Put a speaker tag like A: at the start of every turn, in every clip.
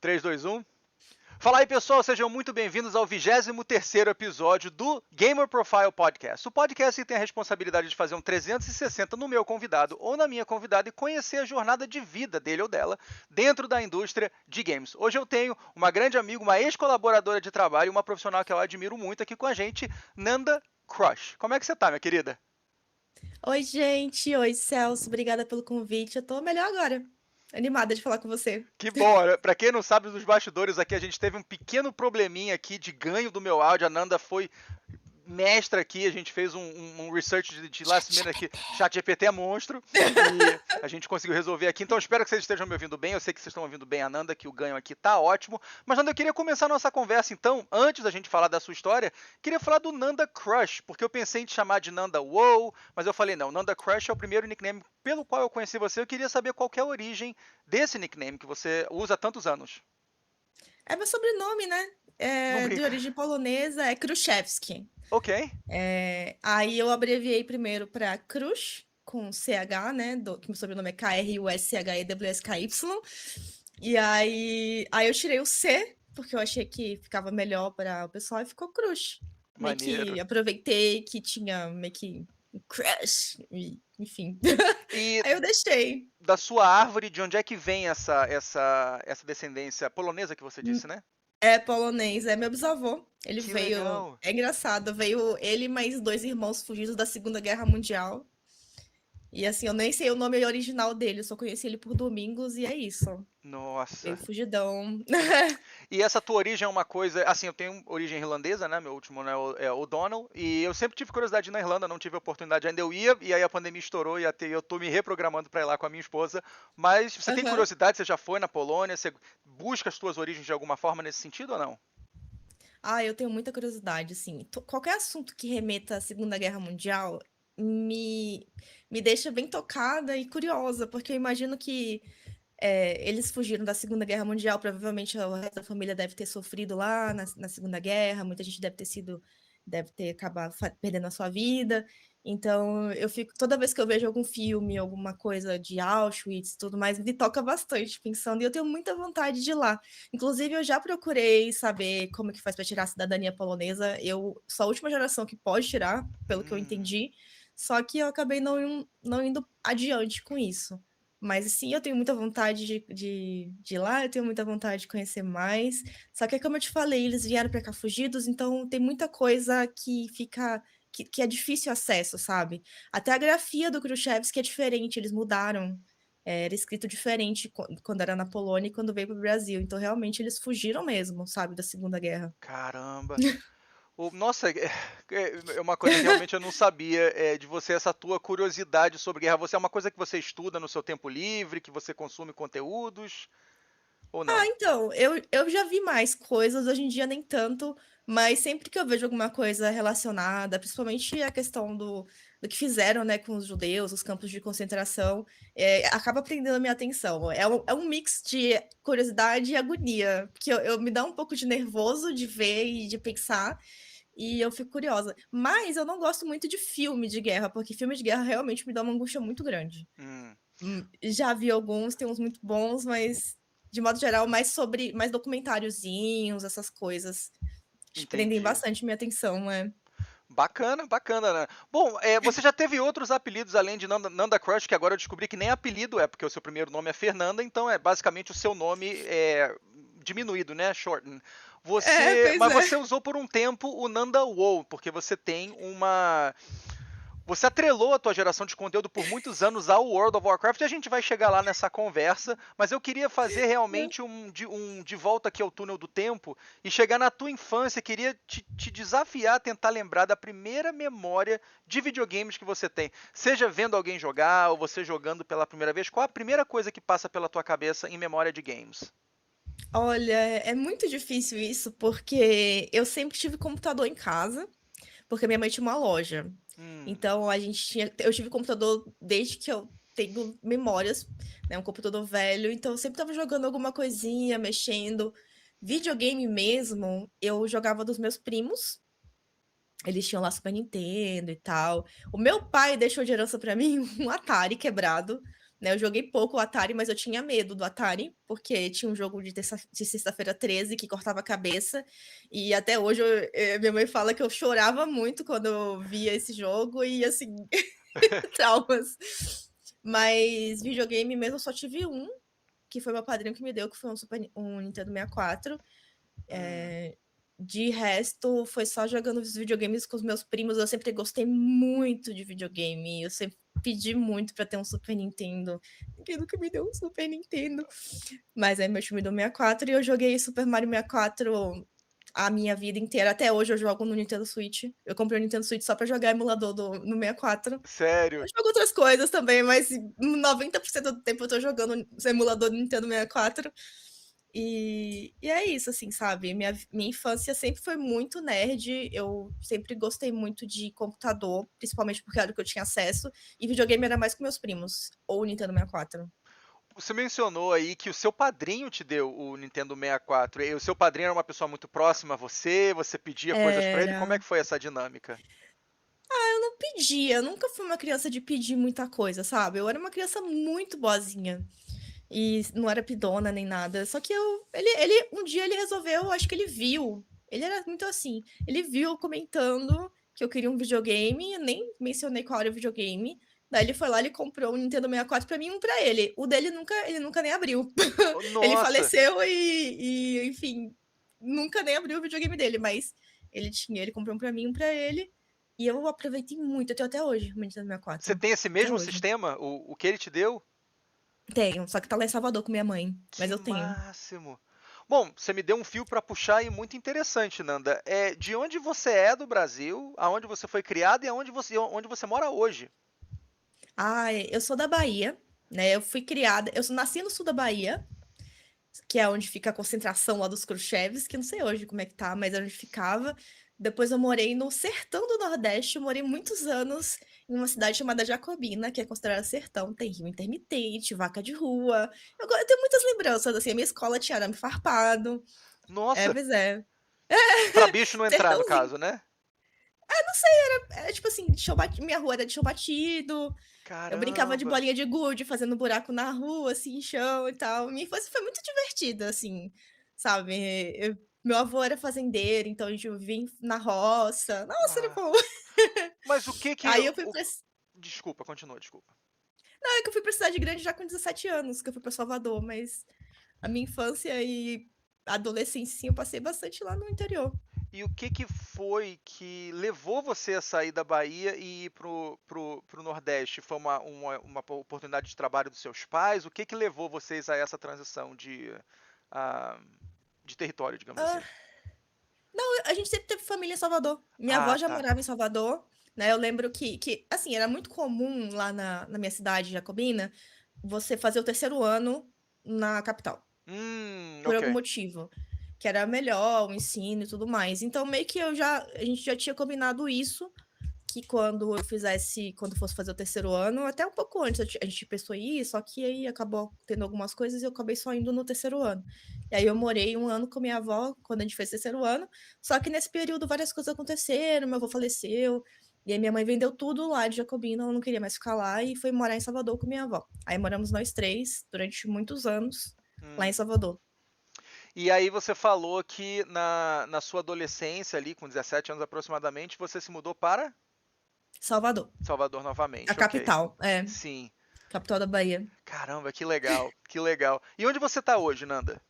A: 3, 2, 1. Fala aí, pessoal, sejam muito bem-vindos ao 23º episódio do Gamer Profile Podcast. O podcast que tem a responsabilidade de fazer um 360 no meu convidado ou na minha convidada e conhecer a jornada de vida dele ou dela dentro da indústria de games. Hoje eu tenho uma grande amiga, uma ex-colaboradora de trabalho e uma profissional que eu admiro muito aqui com a gente, Nanda Crush. Como é que você tá, minha querida?
B: Oi, gente. Oi, Celso. Obrigada pelo convite. Eu tô melhor agora. Animada de falar com você.
A: Que bom, para quem não sabe, dos bastidores aqui, a gente teve um pequeno probleminha aqui de ganho do meu áudio. A Nanda foi mestra aqui, a gente fez um research de last minute aqui, chat GPT é monstro, e a gente conseguiu resolver aqui, então espero que vocês estejam me ouvindo bem, eu sei que vocês estão ouvindo bem a Nanda, que o ganho aqui tá ótimo, mas Nanda, eu queria começar a nossa conversa então, antes da gente falar da sua história, queria falar do Nanda Crush, porque eu pensei em te chamar de Nanda Wow, mas eu falei não, Nanda Crush é o primeiro nickname pelo qual eu conheci você, eu queria saber qual que é a origem desse nickname que você usa há tantos anos.
B: É meu sobrenome, né?
A: Não
B: É de
A: brinca.
B: origem polonesa, é Kruszewski.
A: Ok,
B: Aí eu abreviei primeiro para Krusz, com CH, né? Que meu sobrenome é Kruschewsky. E aí eu tirei o C, porque eu achei que ficava melhor para o pessoal, e ficou Krusz. Meio
A: maneiro.
B: que aproveitei que tinha meio que um crush, enfim.
A: E
B: Aí eu deixei.
A: da sua árvore, de onde é que vem essa descendência polonesa que você disse, né?
B: É polonês, é meu bisavô. Ele
A: Que
B: veio.
A: legal.
B: É engraçado, veio ele e mais dois irmãos fugidos da Segunda Guerra Mundial. E assim, eu nem sei o nome original dele, eu só conheci ele por Domingos e é isso. Veio
A: Nossa.
B: fugidão.
A: E essa tua origem é uma coisa. Assim, eu tenho origem irlandesa, né? Meu último né, é o Donald. E eu sempre tive curiosidade de ir na Irlanda, não tive oportunidade ainda. Eu ia, e aí a pandemia estourou e até eu tô me reprogramando para ir lá com a minha esposa. Mas você tem
B: Aham.
A: curiosidade? Você já foi na Polônia? Você busca as tuas origens de alguma forma nesse sentido ou não?
B: Ah, eu tenho muita curiosidade, assim. Qualquer assunto que remeta à Segunda Guerra Mundial me, me deixa bem tocada e curiosa, porque eu imagino que eles fugiram da Segunda Guerra Mundial, provavelmente o resto da família deve ter sofrido lá na Segunda Guerra, muita gente deve ter acabado perdendo a sua vida. Então, eu fico, toda vez que eu vejo algum filme, alguma coisa de Auschwitz e tudo mais, me toca bastante, pensando, e eu tenho muita vontade de ir lá. Inclusive, eu já procurei saber como que faz para tirar a cidadania polonesa. Eu sou a última geração que pode tirar, pelo que eu
A: Hum,
B: entendi, só que eu acabei não indo adiante com isso. Mas sim, eu tenho muita vontade de ir lá, eu tenho muita vontade de conhecer mais. Só que, como eu te falei, eles vieram para cá fugidos, então tem muita coisa que fica. Que é difícil acesso, sabe? Até a grafia do Khrushchevsky é diferente, eles mudaram. Era escrito diferente quando era na Polônia e quando veio para o Brasil. Então, realmente, eles fugiram mesmo, sabe, da Segunda Guerra.
A: caramba. Nossa, é uma coisa que realmente eu não sabia de você, essa tua curiosidade sobre guerra. Você é uma coisa que você estuda no seu tempo livre, que você consome conteúdos, ou
B: Ah,
A: não?
B: então, eu já vi mais coisas, hoje em dia nem tanto, mas sempre que eu vejo alguma coisa relacionada, principalmente a questão do que fizeram, né, com os judeus, os campos de concentração, acaba prendendo a minha atenção. É um mix de curiosidade e agonia, que eu me dá um pouco de nervoso de ver e de pensar, e eu fico curiosa. Mas eu não gosto muito de filme de guerra, porque filme de guerra realmente me dá uma angústia muito grande.
A: Hum,
B: Já vi alguns, tem uns muito bons, mas de modo geral, mais documentáriozinhos, essas coisas que prendem
A: entendi.
B: bastante minha atenção, né?
A: Bacana, bacana, né? Bom, você já teve outros apelidos além de Nanda Crush, que agora eu descobri que nem apelido é, porque o seu primeiro nome é Fernanda, então é basicamente o seu nome diminuído, né? Shorten.
B: Pois
A: Mas
B: é.
A: você usou por um tempo o Nanda WoW, porque você tem uma. Você atrelou a tua geração de conteúdo por muitos anos ao World of Warcraft e a gente vai chegar lá nessa conversa, mas eu queria fazer realmente um de volta aqui ao túnel do tempo e chegar na tua infância, queria te desafiar a tentar lembrar da primeira memória de videogames que você tem. Seja vendo alguém jogar ou você jogando pela primeira vez, qual a primeira coisa que passa pela tua cabeça em memória de games?
B: Olha, é muito difícil isso, porque eu sempre tive computador em casa, porque minha mãe tinha uma loja.
A: Hum,
B: Então eu tive computador desde que eu tenho memórias, né? Um computador velho, então eu sempre tava jogando alguma coisinha, mexendo. Videogame mesmo, eu jogava dos meus primos. Eles tinham lá Super Nintendo e tal. O meu pai deixou de herança pra mim um Atari quebrado, né? Eu joguei pouco o Atari, mas eu tinha medo do Atari, porque tinha um jogo de sexta-feira 13 que cortava a cabeça. E até hoje minha mãe fala que eu chorava muito quando eu via esse jogo e assim, traumas. Mas videogame mesmo eu só tive um, que foi meu padrinho que me deu, que foi um Nintendo 64.
A: Hum.
B: De resto, foi só jogando os videogames com os meus primos. Eu sempre gostei muito de videogame. Eu sempre pedi muito pra ter um Super Nintendo. Ninguém nunca me deu um Super Nintendo. Mas aí meu time deu 64 e eu joguei Super Mario 64 a minha vida inteira. Até hoje eu jogo no Nintendo Switch. Eu comprei o Nintendo Switch só pra jogar emulador no 64. Eu
A: Sério?
B: jogo outras coisas também, mas 90% do tempo eu tô jogando emulador do Nintendo 64. E é isso, assim, sabe? Minha infância sempre foi muito nerd. Eu sempre gostei muito de computador, principalmente porque era o que eu tinha acesso. E videogame era mais com meus primos, ou Nintendo 64.
A: Você mencionou aí que o seu padrinho te deu o Nintendo 64. E o seu padrinho era uma pessoa muito próxima a você? Você pedia coisas pra ele? Como é
B: Era.
A: que foi essa dinâmica?
B: Eu não pedia, eu nunca fui uma criança de pedir muita coisa, sabe? Eu era uma criança muito boazinha. E não era pidona nem nada. Só que um dia ele resolveu, acho que ele viu. Ele era muito assim. Ele viu eu comentando que eu queria um videogame, eu nem mencionei qual era o videogame. Daí ele foi lá, ele comprou um Nintendo 64 pra mim e um pra ele. O dele ele nunca nem abriu.
A: Oh,
B: Ele
A: nossa!
B: faleceu enfim, nunca nem abriu o videogame dele, mas ele comprou um pra mim e um pra ele. E eu aproveitei muito, eu tenho até hoje o Nintendo
A: Você
B: 64.
A: tem esse
B: Até
A: mesmo
B: hoje.
A: sistema? O que ele te deu?
B: Tenho, só que tá lá em Salvador com minha mãe. Mas
A: Que
B: eu tenho.
A: máximo! Bom, você me deu um fio para puxar e muito interessante, Nanda. De onde você é do Brasil, aonde você foi criada e onde você mora hoje?
B: Eu sou da Bahia, né? Eu fui criada, nasci no sul da Bahia, que é onde fica a concentração lá dos Khrushchevs, que não sei hoje como é que tá, mas é onde ficava. Depois eu morei no sertão do Nordeste, eu morei muitos anos em uma cidade chamada Jacobina, que é considerada sertão, tem rio intermitente, vaca de rua. Eu tenho muitas lembranças, assim, a minha escola tinha arame farpado. É,
A: Nossa,
B: pois é.
A: pra bicho não entrar, no
B: Sertãozinho.
A: caso, né?
B: Não sei, era tipo assim, minha rua era de chão batido. Eu brincava de
A: Caramba!
B: bolinha de gude, fazendo buraco na rua, assim, chão e tal. Minha infância foi muito divertida, assim, sabe? Meu avô era fazendeiro, então a gente vivia na roça. Nossa, era
A: Ah,
B: bom.
A: mas o que que.
B: Aí eu fui pra.
A: Desculpa, continua, desculpa.
B: Não, é que eu fui pra cidade grande já com 17 anos, que eu fui pra Salvador, mas a minha infância e adolescência, sim, eu passei bastante lá no interior.
A: E o que que foi que levou você a sair da Bahia e ir pro Nordeste? Foi uma oportunidade de trabalho dos seus pais? O que que levou vocês a essa transição ah, de território, digamos
B: Ah,
A: assim?
B: a gente sempre teve família em Salvador. Minha
A: Ah,
B: avó já
A: tá.
B: morava em Salvador, né? Eu lembro que assim, era muito comum lá na minha cidade, Jacobina, você fazer o terceiro ano na capital, por
A: Ok.
B: algum motivo. Que era melhor, o ensino e tudo mais. Então, meio que a gente já tinha combinado isso, que quando fosse fazer o terceiro ano, até um pouco antes, a gente pensou em ir, só que aí acabou tendo algumas coisas e eu acabei só indo no terceiro ano. E aí eu morei um ano com minha avó quando a gente fez o terceiro ano, só que nesse período várias coisas aconteceram, meu avô faleceu, e aí minha mãe vendeu tudo lá de Jacobina, ela não queria mais ficar lá e foi morar em Salvador com minha avó. Aí moramos nós três durante muitos anos lá em
A: Hum.
B: Salvador.
A: E aí você falou que na sua adolescência, ali com 17 anos aproximadamente, você se mudou para
B: Salvador,
A: Salvador
B: a
A: novamente, ok.
B: capital,
A: Sim.
B: capital da Bahia.
A: Caramba, que legal, que legal. E onde você está hoje, Nanda?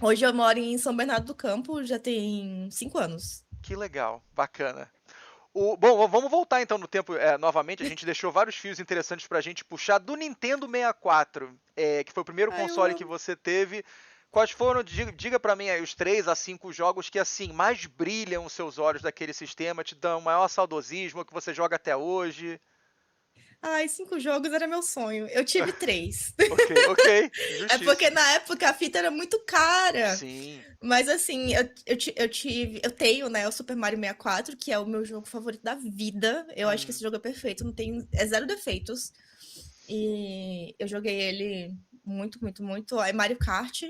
B: Hoje eu moro em São Bernardo do Campo, já tem 5 anos.
A: Que legal, bacana. Bom, vamos voltar então no tempo novamente. A gente deixou vários fios interessantes para a gente puxar do Nintendo 64, que foi o primeiro
B: Ai, eu
A: console que
B: amo.
A: você teve. Quais foram, diga para mim aí, os 3 a 5 jogos que assim mais brilham os seus olhos daquele sistema, te dão o maior saudosismo, que você joga até hoje?
B: Ai, 5 jogos era meu sonho. Eu tive três.
A: Ok, ok,
B: É porque
A: justíssimo.
B: na época a fita era muito cara.
A: Sim.
B: Mas assim, eu tenho, né, o Super Mario 64, que é o meu jogo favorito da vida. Eu acho que esse
A: Hum,
B: jogo é perfeito, não tem, é zero defeitos. E eu joguei ele muito, muito, muito. Aí Mario Kart,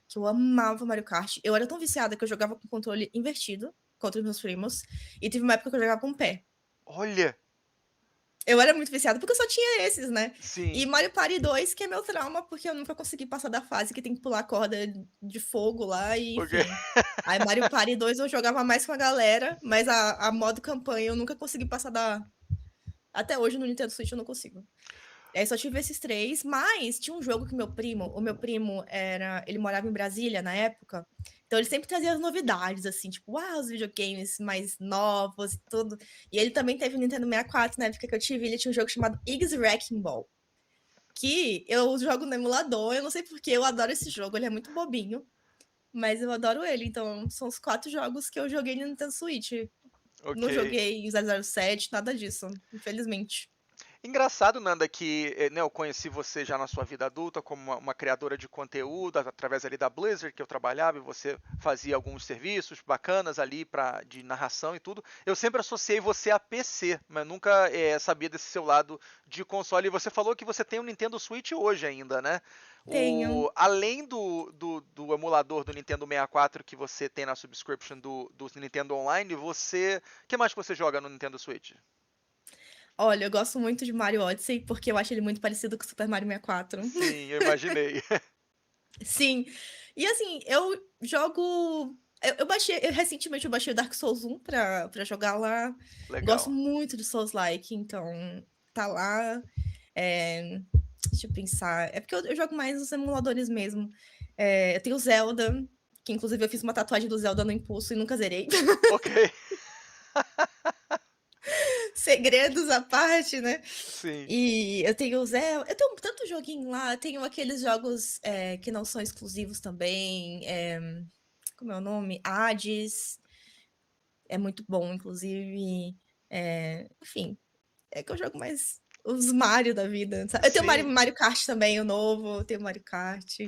B: que eu amava Mario Kart. Eu era tão viciada que eu jogava com o controle invertido contra os meus primos. E teve uma época que eu jogava com o pé.
A: olha,
B: Eu era muito viciada, porque eu só tinha esses, né. E
A: Sim,
B: Mario Party 2 que é meu trauma, porque eu nunca consegui passar da fase que tem que pular corda de fogo lá e
A: ok.
B: enfim. Aí Mario Party 2 eu jogava mais com a galera, mas a modo campanha eu nunca consegui passar da até hoje no Nintendo Switch eu não consigo. Aí só tive esses 3, mas tinha um jogo que o meu primo ele morava em Brasília na época, então ele sempre trazia as novidades, assim, tipo, os videogames mais novos e tudo. E ele também teve o Nintendo 64 na época que eu tive, ele tinha um jogo chamado Iggy's Wrecking Ball, que eu jogo no emulador, eu não sei porque eu adoro esse jogo, ele é muito bobinho, mas eu adoro ele, então são os 4 jogos que eu joguei no Nintendo Switch. Não
A: Ok.
B: joguei 007, nada disso, infelizmente.
A: Engraçado, Nanda, que né, eu conheci você já na sua vida adulta como uma criadora de conteúdo através ali da Blizzard que eu trabalhava e você fazia alguns serviços bacanas ali de narração e tudo. Eu sempre associei você a PC, mas nunca sabia desse seu lado de console. E você falou que você tem um Nintendo Switch hoje ainda, né?
B: Tenho.
A: Além do emulador do Nintendo 64 que você tem na subscription do Nintendo Online, o que mais que você joga no Nintendo Switch?
B: Olha, eu gosto muito de Mario Odyssey, porque eu acho ele muito parecido com o Super Mario 64.
A: Sim, eu imaginei.
B: Sim. E assim, eu jogo. Recentemente eu baixei o Dark Souls 1 pra jogar lá. Gosto
A: Legal.
B: muito de Souls-like, então tá lá. É, deixa eu pensar. É porque eu jogo mais os emuladores mesmo. Eu tenho Zelda, que inclusive eu fiz uma tatuagem do Zelda no impulso e nunca zerei.
A: Ok,
B: Segredos à parte, né?
A: sim.
B: E eu tenho o Zelda, eu tenho tanto joguinho lá, tenho aqueles jogos que não são exclusivos também, como é o nome? Hades, é muito bom, inclusive. Enfim, é que eu jogo mais os Mario da vida. Sabe? Eu tenho
A: Sim,
B: Mario Kart também, o novo, eu tenho Mario Kart.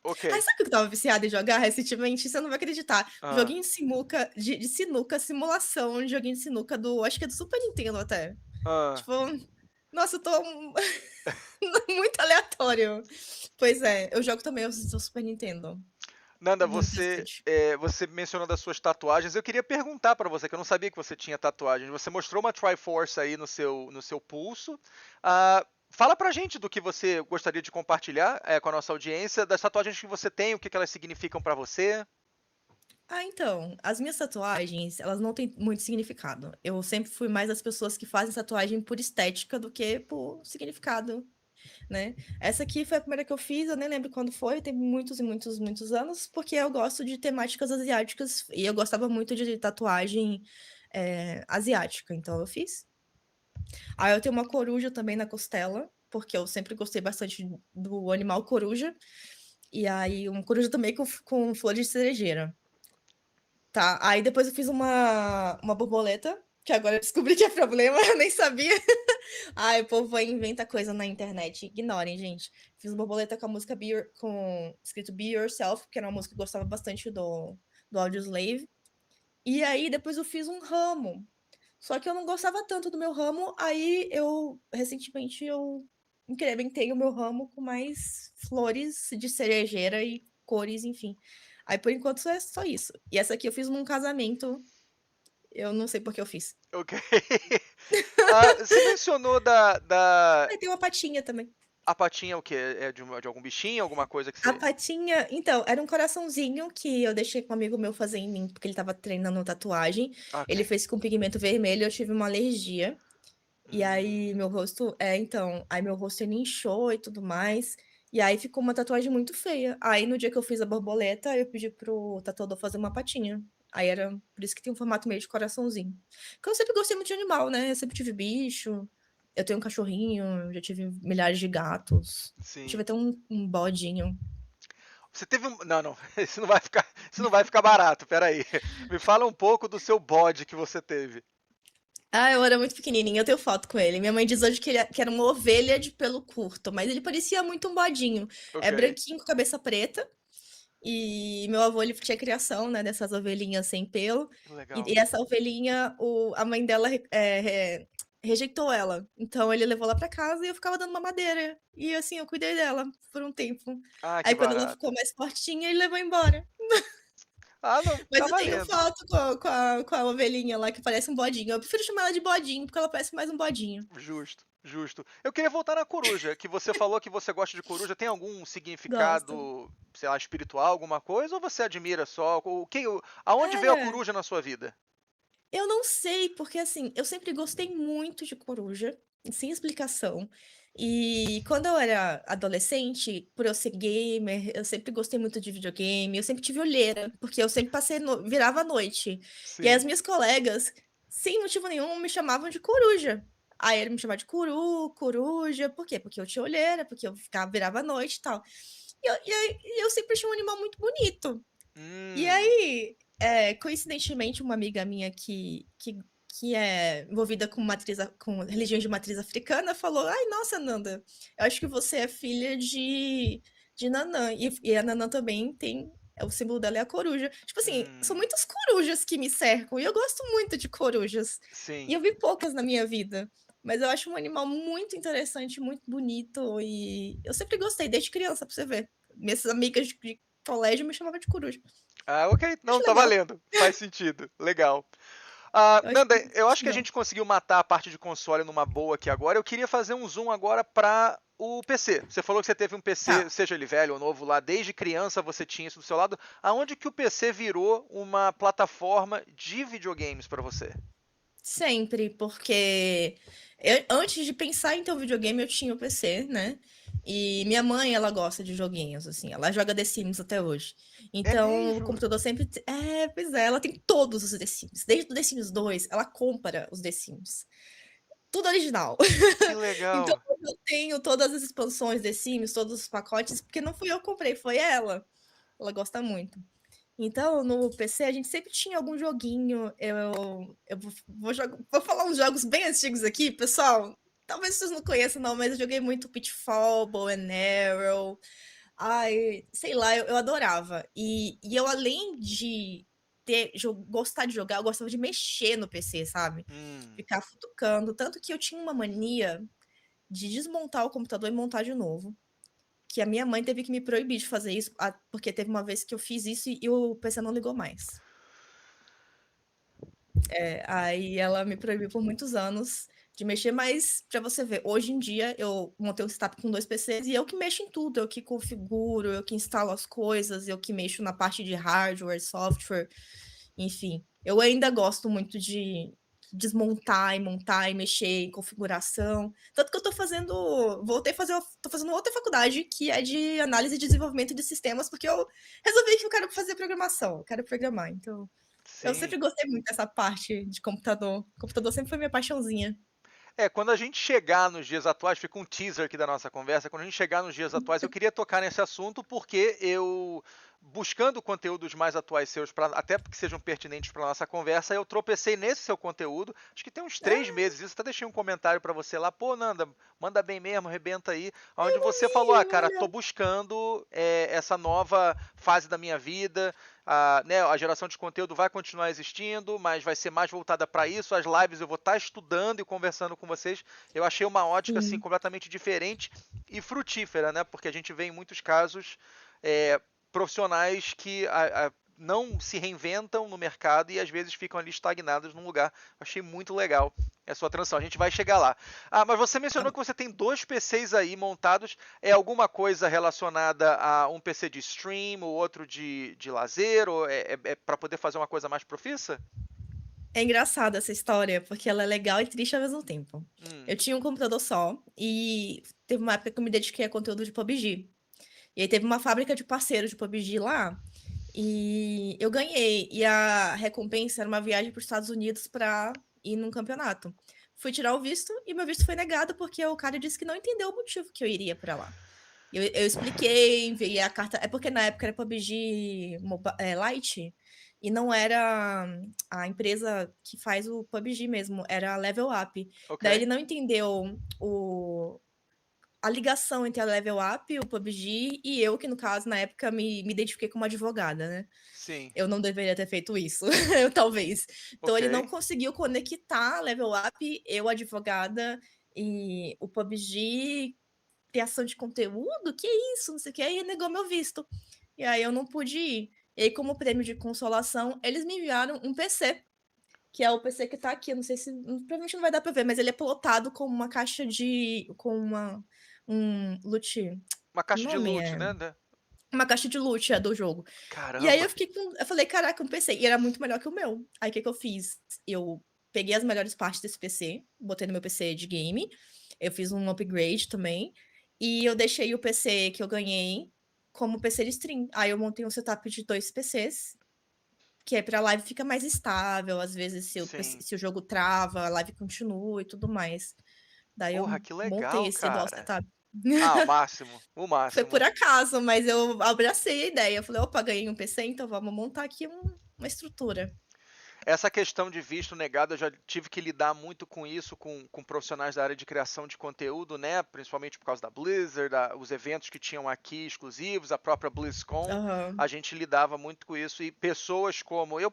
A: ok.
B: Ai, sabe o que eu tava viciada em jogar recentemente? Você não vai acreditar.
A: Ah,
B: Joguinho de sinuca, de sinuca, simulação de joguinho de sinuca acho que é do Super Nintendo até.
A: ah.
B: Tipo, nossa, eu tô muito aleatório. Pois é, eu jogo também o Super Nintendo
A: Nanda,
B: no Nintendo Switch.
A: você mencionou das suas tatuagens. Eu queria perguntar pra você, que eu não sabia que você tinha tatuagens. Você mostrou uma Triforce aí no seu pulso. Fala pra gente do que você gostaria de compartilhar com a nossa audiência, das tatuagens que você tem, o que elas significam pra você.
B: Então, as minhas tatuagens, elas não têm muito significado. Eu sempre fui mais das pessoas que fazem tatuagem por estética do que por significado, né? Essa aqui foi a primeira que eu fiz, eu nem lembro quando foi, tem muitos e muitos, muitos anos, porque eu gosto de temáticas asiáticas e eu gostava muito de tatuagem asiática, então eu fiz. Aí eu tenho uma coruja também na costela, porque eu sempre gostei bastante do animal coruja. E aí, uma coruja também com flor de cerejeira. Tá, aí depois eu fiz uma borboleta, que agora eu descobri que é problema, eu nem sabia. Ai, o povo aí inventa coisa na internet, ignorem, gente. Fiz uma borboleta com a música com escrito Be Yourself, que era uma música que eu gostava bastante do Audioslave. E aí depois eu fiz um ramo. Só que eu não gostava tanto do meu ramo, aí recentemente, eu incrementei o meu ramo com mais flores de cerejeira e cores, enfim. Aí, por enquanto, é só isso. E essa aqui eu fiz num casamento, eu não sei por que eu fiz.
A: Ok. Você mencionou
B: Aí tem uma patinha também.
A: a patinha, o quê? É de algum bichinho, alguma coisa que
B: A
A: você.
B: patinha, então, era um coraçãozinho que eu deixei com um amigo meu fazer em mim, porque ele tava treinando tatuagem.
A: Ok.
B: Ele fez com pigmento vermelho, eu tive uma alergia. E aí
A: Hum,
B: meu rosto, então, aí meu rosto ele inchou e tudo mais. E aí ficou uma tatuagem muito feia. Aí no dia que eu fiz a borboleta, eu pedi pro tatuador fazer uma patinha. Aí era por isso que tem um formato meio de coraçãozinho. Porque eu sempre gostei muito de animal, né? Eu sempre tive bicho. Eu tenho um cachorrinho, já tive milhares de gatos. Tive
A: sim.
B: até um bodinho.
A: Você teve um. Não, não. Isso não vai ficar barato. Pera aí. Me fala um pouco do seu bode que você teve.
B: Eu era muito pequenininha, eu tenho foto com ele. Minha mãe diz hoje que era uma ovelha de pelo curto, mas ele parecia muito um bodinho. É
A: Ok.
B: branquinho com cabeça preta. E meu avô, ele tinha criação, né, dessas ovelhinhas sem pelo. E,
A: Legal.
B: e essa ovelhinha, a mãe dela rejeitou ela. Então ele levou ela pra casa e eu ficava dando mamadeira. E assim, eu cuidei dela por um tempo.
A: Ah, que
B: Aí quando ela
A: barato.
B: ficou mais fortinha, ele levou embora.
A: Ah, não,
B: Mas
A: tá
B: eu tenho
A: valendo.
B: foto com a ovelhinha lá que parece um bodinho. Eu prefiro chamar ela de bodinho, porque ela parece mais um bodinho.
A: Justo, justo. Eu queria voltar na coruja, que você falou que você gosta de coruja. Tem algum
B: Gosto.
A: significado, sei lá, espiritual, alguma coisa? Ou você admira só? Aonde veio a
B: Cara,
A: coruja na sua vida?
B: eu não sei, porque assim, eu sempre gostei muito de coruja, sem explicação. E quando eu era adolescente, por eu ser gamer, eu sempre gostei muito de videogame, eu sempre tive olheira, porque eu sempre virava à noite. E aí as
A: Sim.
B: minhas colegas, sem motivo nenhum, me chamavam de coruja. Aí ele me chamava de coruja, por quê? Porque eu tinha olheira, porque eu virava à noite e tal. E eu sempre achei um animal muito bonito. E
A: Hum,
B: aí, coincidentemente, uma amiga minha que é envolvida com religiões de matriz africana falou: Ai, nossa, Nanda, eu acho que você é filha de Nanã. E a Nanã também tem. O símbolo dela é a coruja. Tipo assim, são
A: hum,
B: muitas corujas que me cercam. E eu gosto muito de corujas. E
A: sim.
B: eu vi poucas na minha vida. Mas eu acho um animal muito interessante, muito bonito. E eu sempre gostei, desde criança, pra você ver. Minhas amigas de colégio me chamavam de coruja.
A: Ah, ok. Não,
B: Acho
A: tá
B: legal,
A: valendo. Faz sentido. Legal. Ah,
B: eu acho
A: Nanda, eu acho que a
B: legal.
A: gente conseguiu matar a parte de console numa boa aqui agora. Eu queria fazer um zoom agora para o PC. Você falou que você teve um PC,
B: Tá,
A: seja ele velho ou novo lá, desde criança você tinha isso do seu lado. Aonde que o PC virou uma plataforma de videogames para você?
B: sempre, porque antes de pensar em ter um videogame, eu tinha o PC, né? E minha mãe, ela gosta de joguinhos, assim, ela joga The Sims até hoje.
A: É
B: Então, o
A: mesmo?
B: computador sempre. Pois é, ela tem todos os The Sims. Desde o The Sims 2, ela compra os The Sims. Tudo original.
A: Que
B: Então,
A: legal.
B: eu tenho todas as expansões The Sims, todos os pacotes, porque não fui eu que comprei, foi ela. Ela gosta muito. Então, no PC, a gente sempre tinha algum joguinho. Eu vou falar uns jogos bem antigos aqui, pessoal. Talvez vocês não conheçam, não, mas eu joguei muito Pitfall, Bow and Arrow. Ai, sei lá, eu adorava. E eu, além de gostar de jogar, eu gostava de mexer no PC, sabe?
A: Hum,
B: Ficar futucando. Tanto que eu tinha uma mania de desmontar o computador e montar de novo, que a minha mãe teve que me proibir de fazer isso, porque teve uma vez que eu fiz isso e o PC não ligou mais. Aí ela me proibiu por muitos anos de mexer, mas pra você ver, hoje em dia eu montei um setup com 2 PCs e eu que mexo em tudo, eu que configuro, eu que instalo as coisas, eu que mexo na parte de hardware, software, enfim. Eu ainda gosto muito de desmontar e montar e mexer em configuração. Tanto que eu tô fazendo outra faculdade que é de análise e desenvolvimento de sistemas, porque eu resolvi que eu quero fazer programação, eu quero programar. Então, eu sempre
A: sim.
B: gostei muito dessa parte de computador. Computador sempre foi minha paixãozinha.
A: É, quando a gente chegar nos dias atuais, fica um teaser aqui da nossa conversa. Quando a gente chegar nos dias atuais, eu queria tocar nesse assunto porque eu, buscando conteúdos mais atuais seus, até que sejam pertinentes para nossa conversa, eu tropecei nesse seu conteúdo. Acho que tem uns 3 meses isso. Até deixei um comentário para você lá. Pô, Nanda, manda bem mesmo, arrebenta aí. Onde você falou, ah,
B: Eu vou
A: cara, tô
B: olhar.
A: buscando essa nova fase da minha vida. A geração de conteúdo vai continuar existindo, mas vai ser mais voltada para isso. As lives eu vou estar estudando e conversando com vocês. Eu achei uma ótica assim
B: Sim.
A: completamente diferente e frutífera, né? Porque a gente vê em muitos casos é, profissionais que não se reinventam no mercado e às vezes ficam ali estagnados num lugar. Achei muito legal essa sua transição. A gente vai chegar lá. Ah, mas você mencionou que você tem 2 PCs aí montados. É alguma coisa relacionada a um PC de stream, ou outro de lazer, ou é para poder fazer uma coisa mais profissa?
B: É engraçada essa história, porque ela é legal e triste ao mesmo tempo. Eu
A: Hum,
B: tinha um computador só e teve uma época que eu me dediquei a conteúdo de PUBG. E aí teve uma fábrica de parceiros de PUBG lá e eu ganhei. E a recompensa era uma viagem para os Estados Unidos para ir num campeonato. Fui tirar o visto e meu visto foi negado porque o cara disse que não entendeu o motivo que eu iria para lá. Eu expliquei, enviei a carta. É porque na época era PUBG Lite e não era a empresa que faz o PUBG mesmo, era a Level Up. Daí ele
A: ok.
B: não entendeu a ligação entre a Level Up, o PUBG e eu, que no caso, na época, me identifiquei como advogada, né?
A: Sim,
B: Eu não deveria ter feito isso, eu talvez. Então ele não
A: ok.
B: conseguiu conectar a Level Up, eu, advogada, e o PUBG criação de conteúdo? Que isso? Não sei o que. Aí negou meu visto. E aí eu não pude ir. E aí, como prêmio de consolação, eles me enviaram um PC, que é o PC que tá aqui. Eu não sei se. Provavelmente não vai dar pra ver, mas ele é plotado com uma caixa de. Com um loot.
A: Uma
B: O
A: caixa de
B: nome
A: loot,
B: é.
A: né?
B: Uma caixa de loot do jogo. E aí
A: Caramba.
B: eu fiquei com. Eu falei, caraca, um PC. E era muito melhor que o meu. Aí o que, que eu fiz? Eu peguei as melhores partes desse PC, botei no meu PC de game. Eu fiz um upgrade também. E eu deixei o PC que eu ganhei como PC de stream. Aí eu montei um setup de 2 PCs, que é pra live fica mais estável. Às vezes,
A: Sim.
B: se o jogo trava, a live continua e tudo mais. Daí eu
A: Porra, que
B: montei
A: legal,
B: esse dual
A: cara.
B: setup.
A: Ah, o máximo. O
B: Foi
A: máximo.
B: por acaso, mas eu abracei a ideia. Eu falei, opa, ganhei um PC, então vamos montar aqui uma estrutura.
A: Essa questão de visto negado, eu já tive que lidar muito com isso, com profissionais da área de criação de conteúdo, né? Principalmente por causa da Blizzard, os eventos que tinham aqui exclusivos, a própria BlizzCon,
B: Aham.
A: a gente lidava muito com isso. E pessoas como eu,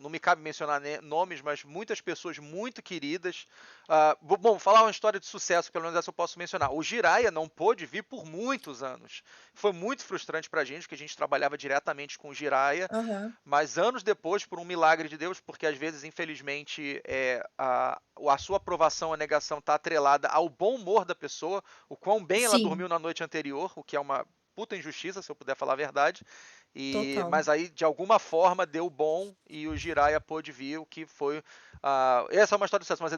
A: não me cabe mencionar nomes, mas muitas pessoas muito queridas. Bom, falar uma história de sucesso, pelo menos essa eu posso mencionar. O Jiraiya não pôde vir por muitos anos. Foi muito frustrante pra gente, porque a gente trabalhava diretamente com o Jiraiya.
B: Aham.
A: Mas anos depois, por um milagre de Deus, porque às vezes, infelizmente, a sua aprovação ou negação está atrelada ao bom humor da pessoa, o quão bem ela
B: Sim,
A: dormiu na noite anterior, o que é uma puta injustiça, se eu puder falar a verdade.
B: total.
A: Mas aí, de alguma forma, deu bom e o Jiraiya pôde vir, o que foi. Essa é uma história de sucesso, mas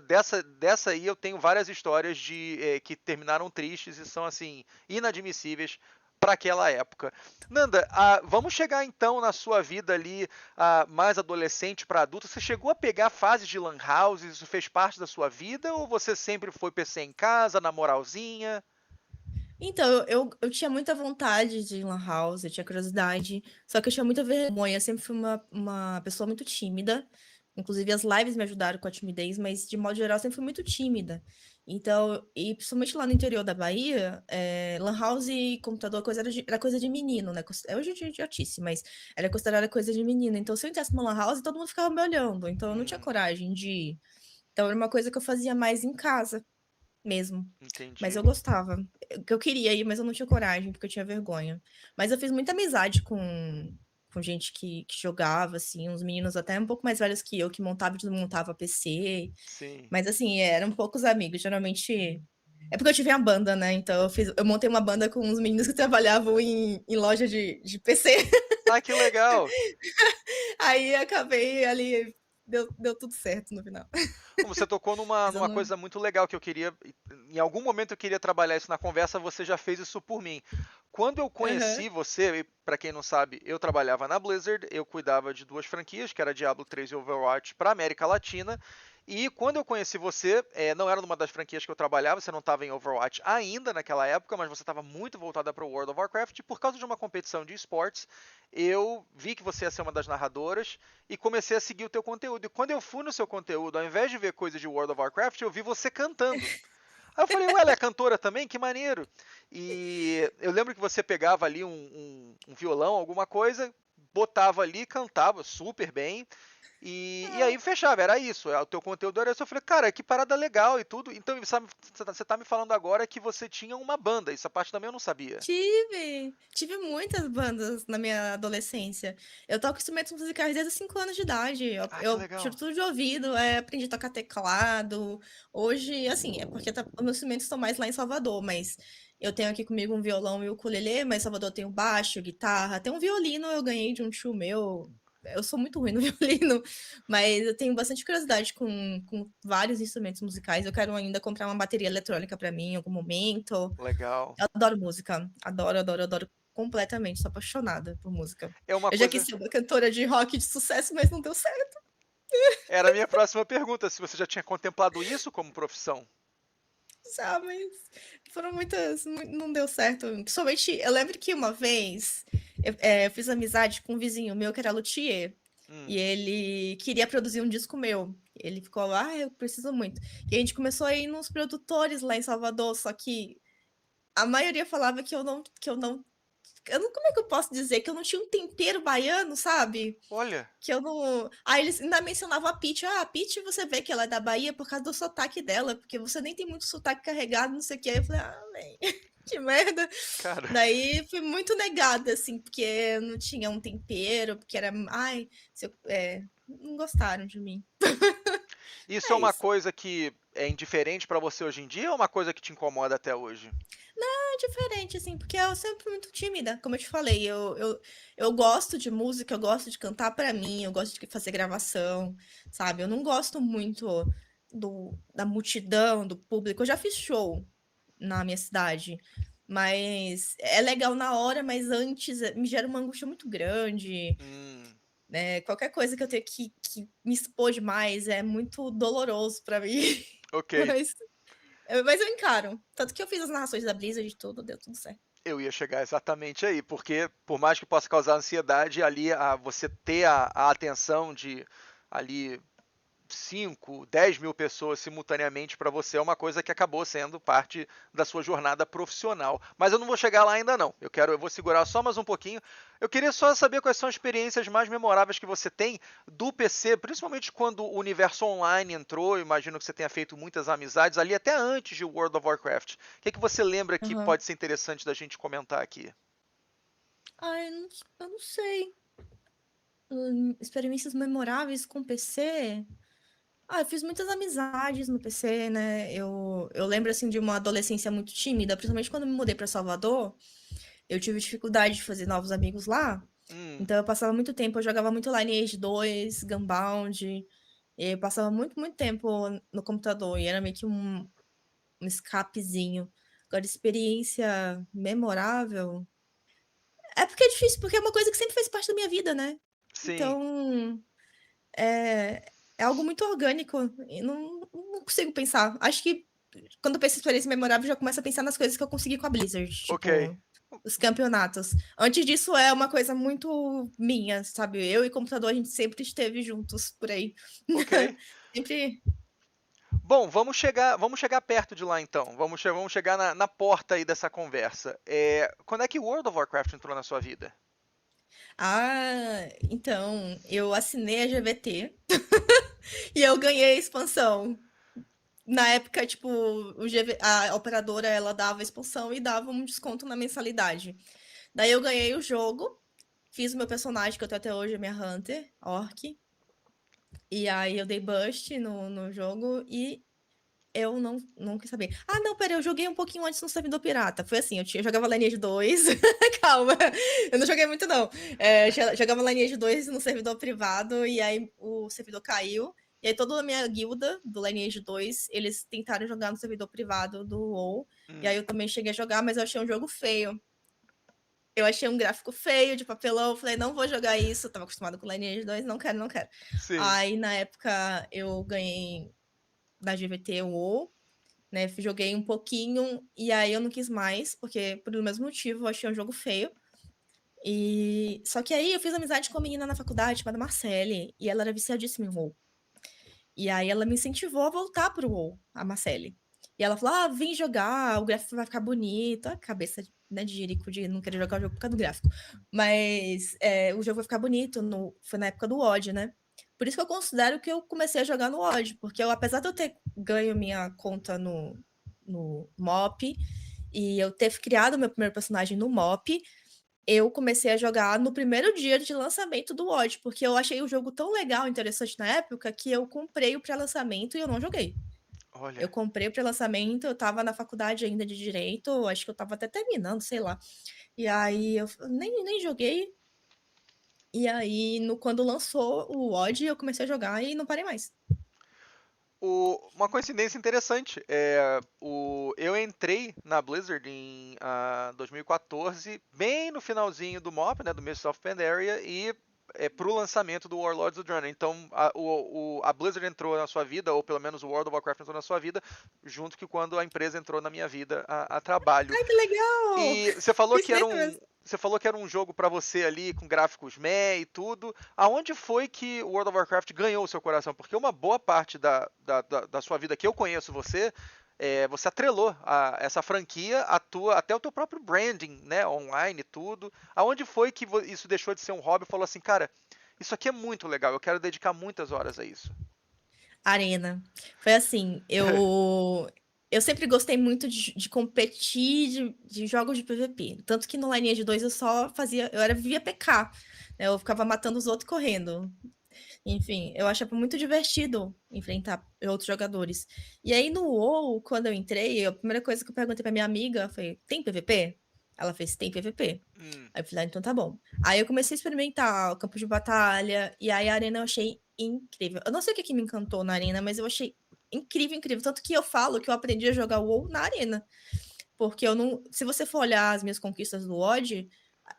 A: dessa aí eu tenho várias histórias que terminaram tristes e são, assim, inadmissíveis para aquela época. Nanda, vamos chegar então na sua vida ali mais adolescente para adulta. Você chegou a pegar fases de lan houses? Isso fez parte da sua vida ou você sempre foi PC em casa, na moralzinha?
B: Então, eu tinha muita vontade de ir em lan house, eu tinha curiosidade, só que eu tinha muita vergonha. Eu sempre fui uma pessoa muito tímida. Inclusive, as lives me ajudaram com a timidez, mas de modo geral, eu sempre fui muito tímida. Então, e principalmente lá no interior da Bahia, lan house e computador era coisa de menino, né? Hoje em dia é idiotice, mas era considerada coisa de menino. Então, se eu entrasse numa lan house, todo mundo ficava me olhando. Então, eu não tinha
A: Uhum,
B: coragem de ir. Então, era uma coisa que eu fazia mais em casa mesmo. Mas
A: entendi.
B: eu gostava. Eu queria ir, mas eu não tinha coragem, porque eu tinha vergonha. Mas eu fiz muita amizade com gente que jogava, assim, uns meninos até um pouco mais velhos que eu, que montava e desmontava PC.
A: Sim.
B: Mas assim, eram poucos amigos. Geralmente. É porque eu tive a banda, né? Então eu montei uma banda com uns meninos que trabalhavam em loja de PC.
A: Ah, que legal!
B: Aí acabei ali. Deu tudo certo no final.
A: Você tocou numa,
B: Mas eu
A: numa
B: não.
A: coisa muito legal que eu queria. Em algum momento eu queria trabalhar isso na conversa, você já fez isso por mim. Quando eu
B: Aham.
A: conheci você, para quem não sabe, eu trabalhava na Blizzard, eu cuidava de duas franquias, que era Diablo 3 e Overwatch para América Latina. E quando eu conheci você, não era numa das franquias que eu trabalhava, você não estava em Overwatch ainda naquela época, mas você estava muito voltada para o World of Warcraft. E por causa de uma competição de esportes, eu vi que você ia ser uma das narradoras e comecei a seguir o teu conteúdo. E quando eu fui no seu conteúdo, ao invés de ver coisas de World of Warcraft, eu vi você cantando. Aí eu falei, ué, ela é cantora também? Que maneiro. E eu lembro que você pegava ali um violão, alguma coisa, botava ali, cantava super bem. E aí fechava, era isso. O teu conteúdo era isso. Eu falei, cara, que parada legal e tudo. Então, sabe, você tá me falando agora que você tinha uma banda. Essa parte também eu não sabia.
B: Tive muitas bandas na minha adolescência. Eu toco instrumentos musicais desde os 5 anos de idade. Eu,
A: Ah, que
B: eu tiro
A: legal.
B: tudo de ouvido, aprendi a tocar teclado. Hoje, assim, é porque os meus instrumentos estão mais lá em Salvador, mas eu tenho aqui comigo um violão e o ukulele, mas em Salvador tem o baixo, guitarra, tem um violino, eu ganhei de um tio meu. Eu sou muito ruim no violino, mas eu tenho bastante curiosidade com vários instrumentos musicais. Eu quero ainda comprar uma bateria eletrônica para mim em algum momento.
A: Legal.
B: Eu adoro música. Adoro, adoro, adoro completamente. Sou apaixonada por música.
A: É uma
B: Eu já quis
A: coisa.
B: ser uma cantora de rock de sucesso, mas não deu certo.
A: Era a minha próxima pergunta, se você já tinha contemplado isso como profissão.
B: Já, mas foram muitas. Não deu certo. Principalmente, eu lembro que uma vez eu fiz amizade com um vizinho meu que era luthier. E
A: Hum,
B: ele queria produzir um disco meu. Ele ficou lá, eu preciso muito. E a gente começou a ir nos produtores lá em Salvador, só que a maioria falava como é que eu posso dizer? Que eu não tinha um tempero baiano, sabe?
A: olha.
B: Que eu não. Aí eles ainda mencionavam a Pitty. Ah, a Pitty você vê que ela é da Bahia por causa do sotaque dela, porque você nem tem muito sotaque carregado, não sei o que. Aí eu falei, ah, bem. Que merda.
A: Cara,
B: Daí fui muito negada, assim, porque não tinha um tempero, porque era. Ai, não gostaram de mim.
A: isso é
B: É
A: uma
B: isso.
A: coisa que é indiferente pra você hoje em dia ou é uma coisa que te incomoda até hoje?
B: É diferente, assim, porque eu sempre fui muito tímida, como eu te falei. Eu gosto de música, eu gosto de cantar pra mim, eu gosto de fazer gravação, sabe? Eu não gosto muito da multidão, do público. Eu já fiz show na minha cidade, mas é legal na hora, mas antes me gera uma angústia muito grande,
A: Hum,
B: né? Qualquer coisa que eu tenho que me expor demais é muito doloroso pra mim.
A: ok.
B: Mas, mas eu encaro. Tanto que eu fiz as narrações da Blizzard e tudo, deu tudo certo.
A: Eu ia chegar exatamente aí, porque por mais que possa causar ansiedade, ali você ter a atenção de ali 5, 10 mil pessoas simultaneamente para você é uma coisa que acabou sendo parte da sua jornada profissional. Mas eu não vou chegar lá ainda não. Eu vou segurar só mais um pouquinho. Eu queria só saber quais são as experiências mais memoráveis que você tem do PC, principalmente quando o universo online entrou. Eu imagino que você tenha feito muitas amizades ali até antes de World of Warcraft. O que é que você lembra que
B: Aham.
A: pode ser interessante da gente comentar aqui?
B: Ai, eu não sei. Experiências memoráveis com PC? Ah, eu fiz muitas amizades no PC, né? Eu lembro, assim, de uma adolescência muito tímida, principalmente quando eu me mudei para Salvador. Eu tive dificuldade de fazer novos amigos lá.
A: Hum,
B: Então, eu passava muito tempo, eu jogava muito Lineage 2, Gunbound. E eu passava muito, muito tempo no computador. E era meio que um escapezinho. Agora, experiência memorável. É porque é difícil, porque é uma coisa que sempre fez parte da minha vida, né?
A: sim,
B: Então, é algo muito orgânico. E não consigo pensar. Acho que quando eu penso em experiência memorável, eu já começo a pensar nas coisas que eu consegui com a Blizzard.
A: ok,
B: Tipo, os campeonatos. Antes disso, é uma coisa muito minha, sabe? Eu e computador, a gente sempre esteve juntos por aí.
A: ok.
B: Sempre.
A: Bom, vamos chegar perto de lá então. Vamos chegar na porta aí dessa conversa. Quando é que World of Warcraft entrou na sua vida?
B: Ah, então, eu assinei a GVT e eu ganhei a expansão. Na época, tipo, a operadora ela dava expansão e dava um desconto na mensalidade. Daí eu ganhei o jogo, fiz o meu personagem, que eu tenho até hoje, a minha Hunter, Orc. E aí eu dei bust no jogo e eu não quis saber. Ah, não, pera, eu joguei um pouquinho antes no servidor pirata. Foi assim, eu jogava Lineage 2. Calma, eu não joguei muito, não. Jogava Lineage 2 no servidor privado e aí o servidor caiu. E aí toda a minha guilda do Lineage 2, eles tentaram jogar no servidor privado do WoW. E aí
A: Hum,
B: eu também cheguei a jogar, mas eu achei um jogo feio. Eu achei um gráfico feio, de papelão. Falei, não vou jogar isso. Eu tava acostumado com Lineage 2, não quero, não quero.
A: sim,
B: Aí, na época, eu ganhei da GVT o WoW, né? Joguei um pouquinho e aí eu não quis mais, porque por o mesmo motivo eu achei um jogo feio. E só que aí eu fiz amizade com uma menina na faculdade chamada Marcele, e ela era viciadíssima em WoW. E aí ela me incentivou a voltar pro WoW, a Marcele. E ela falou: "Ah, vem jogar, o gráfico vai ficar bonito". A cabeça, né, de jirico de não querer jogar o jogo por causa do gráfico. Mas o jogo vai ficar bonito, foi na época do WoD, né? Por isso que eu considero que eu comecei a jogar no WoD, porque apesar de eu ter ganho minha conta no MoP e eu ter criado meu primeiro personagem no MoP, eu comecei a jogar no primeiro dia de lançamento do WoD, porque eu achei o jogo tão legal, interessante na época, que eu comprei o pré-lançamento e eu não joguei. Eu
A: olha.
B: comprei o pré-lançamento, eu tava na faculdade ainda de Direito, acho que eu tava até terminando, sei lá. E aí eu nem joguei. E aí, quando lançou o WoD, eu comecei a jogar e não parei mais.
A: Uma coincidência interessante, eu entrei na Blizzard em 2014, bem no finalzinho do MoP, né, do Mists of Pandaria, e para o lançamento do Warlords of Draenor. Então, a Blizzard entrou na sua vida, ou pelo menos o World of Warcraft entrou na sua vida, junto que quando a empresa entrou na minha vida a trabalho.
B: Ai, que legal!
A: E você falou que era
B: Coincidência
A: um,
B: mesmo.
A: você falou que era um jogo pra você ali com gráficos meh e tudo. Aonde foi que o World of Warcraft ganhou o seu coração? Porque uma boa parte da sua vida que eu conheço você, você atrelou essa franquia até o teu próprio branding, né, online e tudo. Aonde foi que isso deixou de ser um hobby e falou assim, cara, isso aqui é muito legal, eu quero dedicar muitas horas a isso.
B: Arena. Foi assim, eu sempre gostei muito de competir de jogos de PVP. Tanto que no Lineage 2 eu só fazia. Eu era via PK. Né? Eu ficava matando os outros correndo. Enfim, eu achava muito divertido enfrentar outros jogadores. E aí no WoW, quando eu entrei, a primeira coisa que eu perguntei pra minha amiga foi: tem PVP? Ela fez: tem PVP. Aí eu falei: ah, então tá bom. Aí eu comecei a experimentar o campo de batalha, e aí a arena eu achei incrível. Eu não sei o que me encantou na arena, mas eu achei incrível, incrível. Tanto que eu falo que eu aprendi a jogar WoW na arena. Porque eu não. Se você for olhar as minhas conquistas do WoD,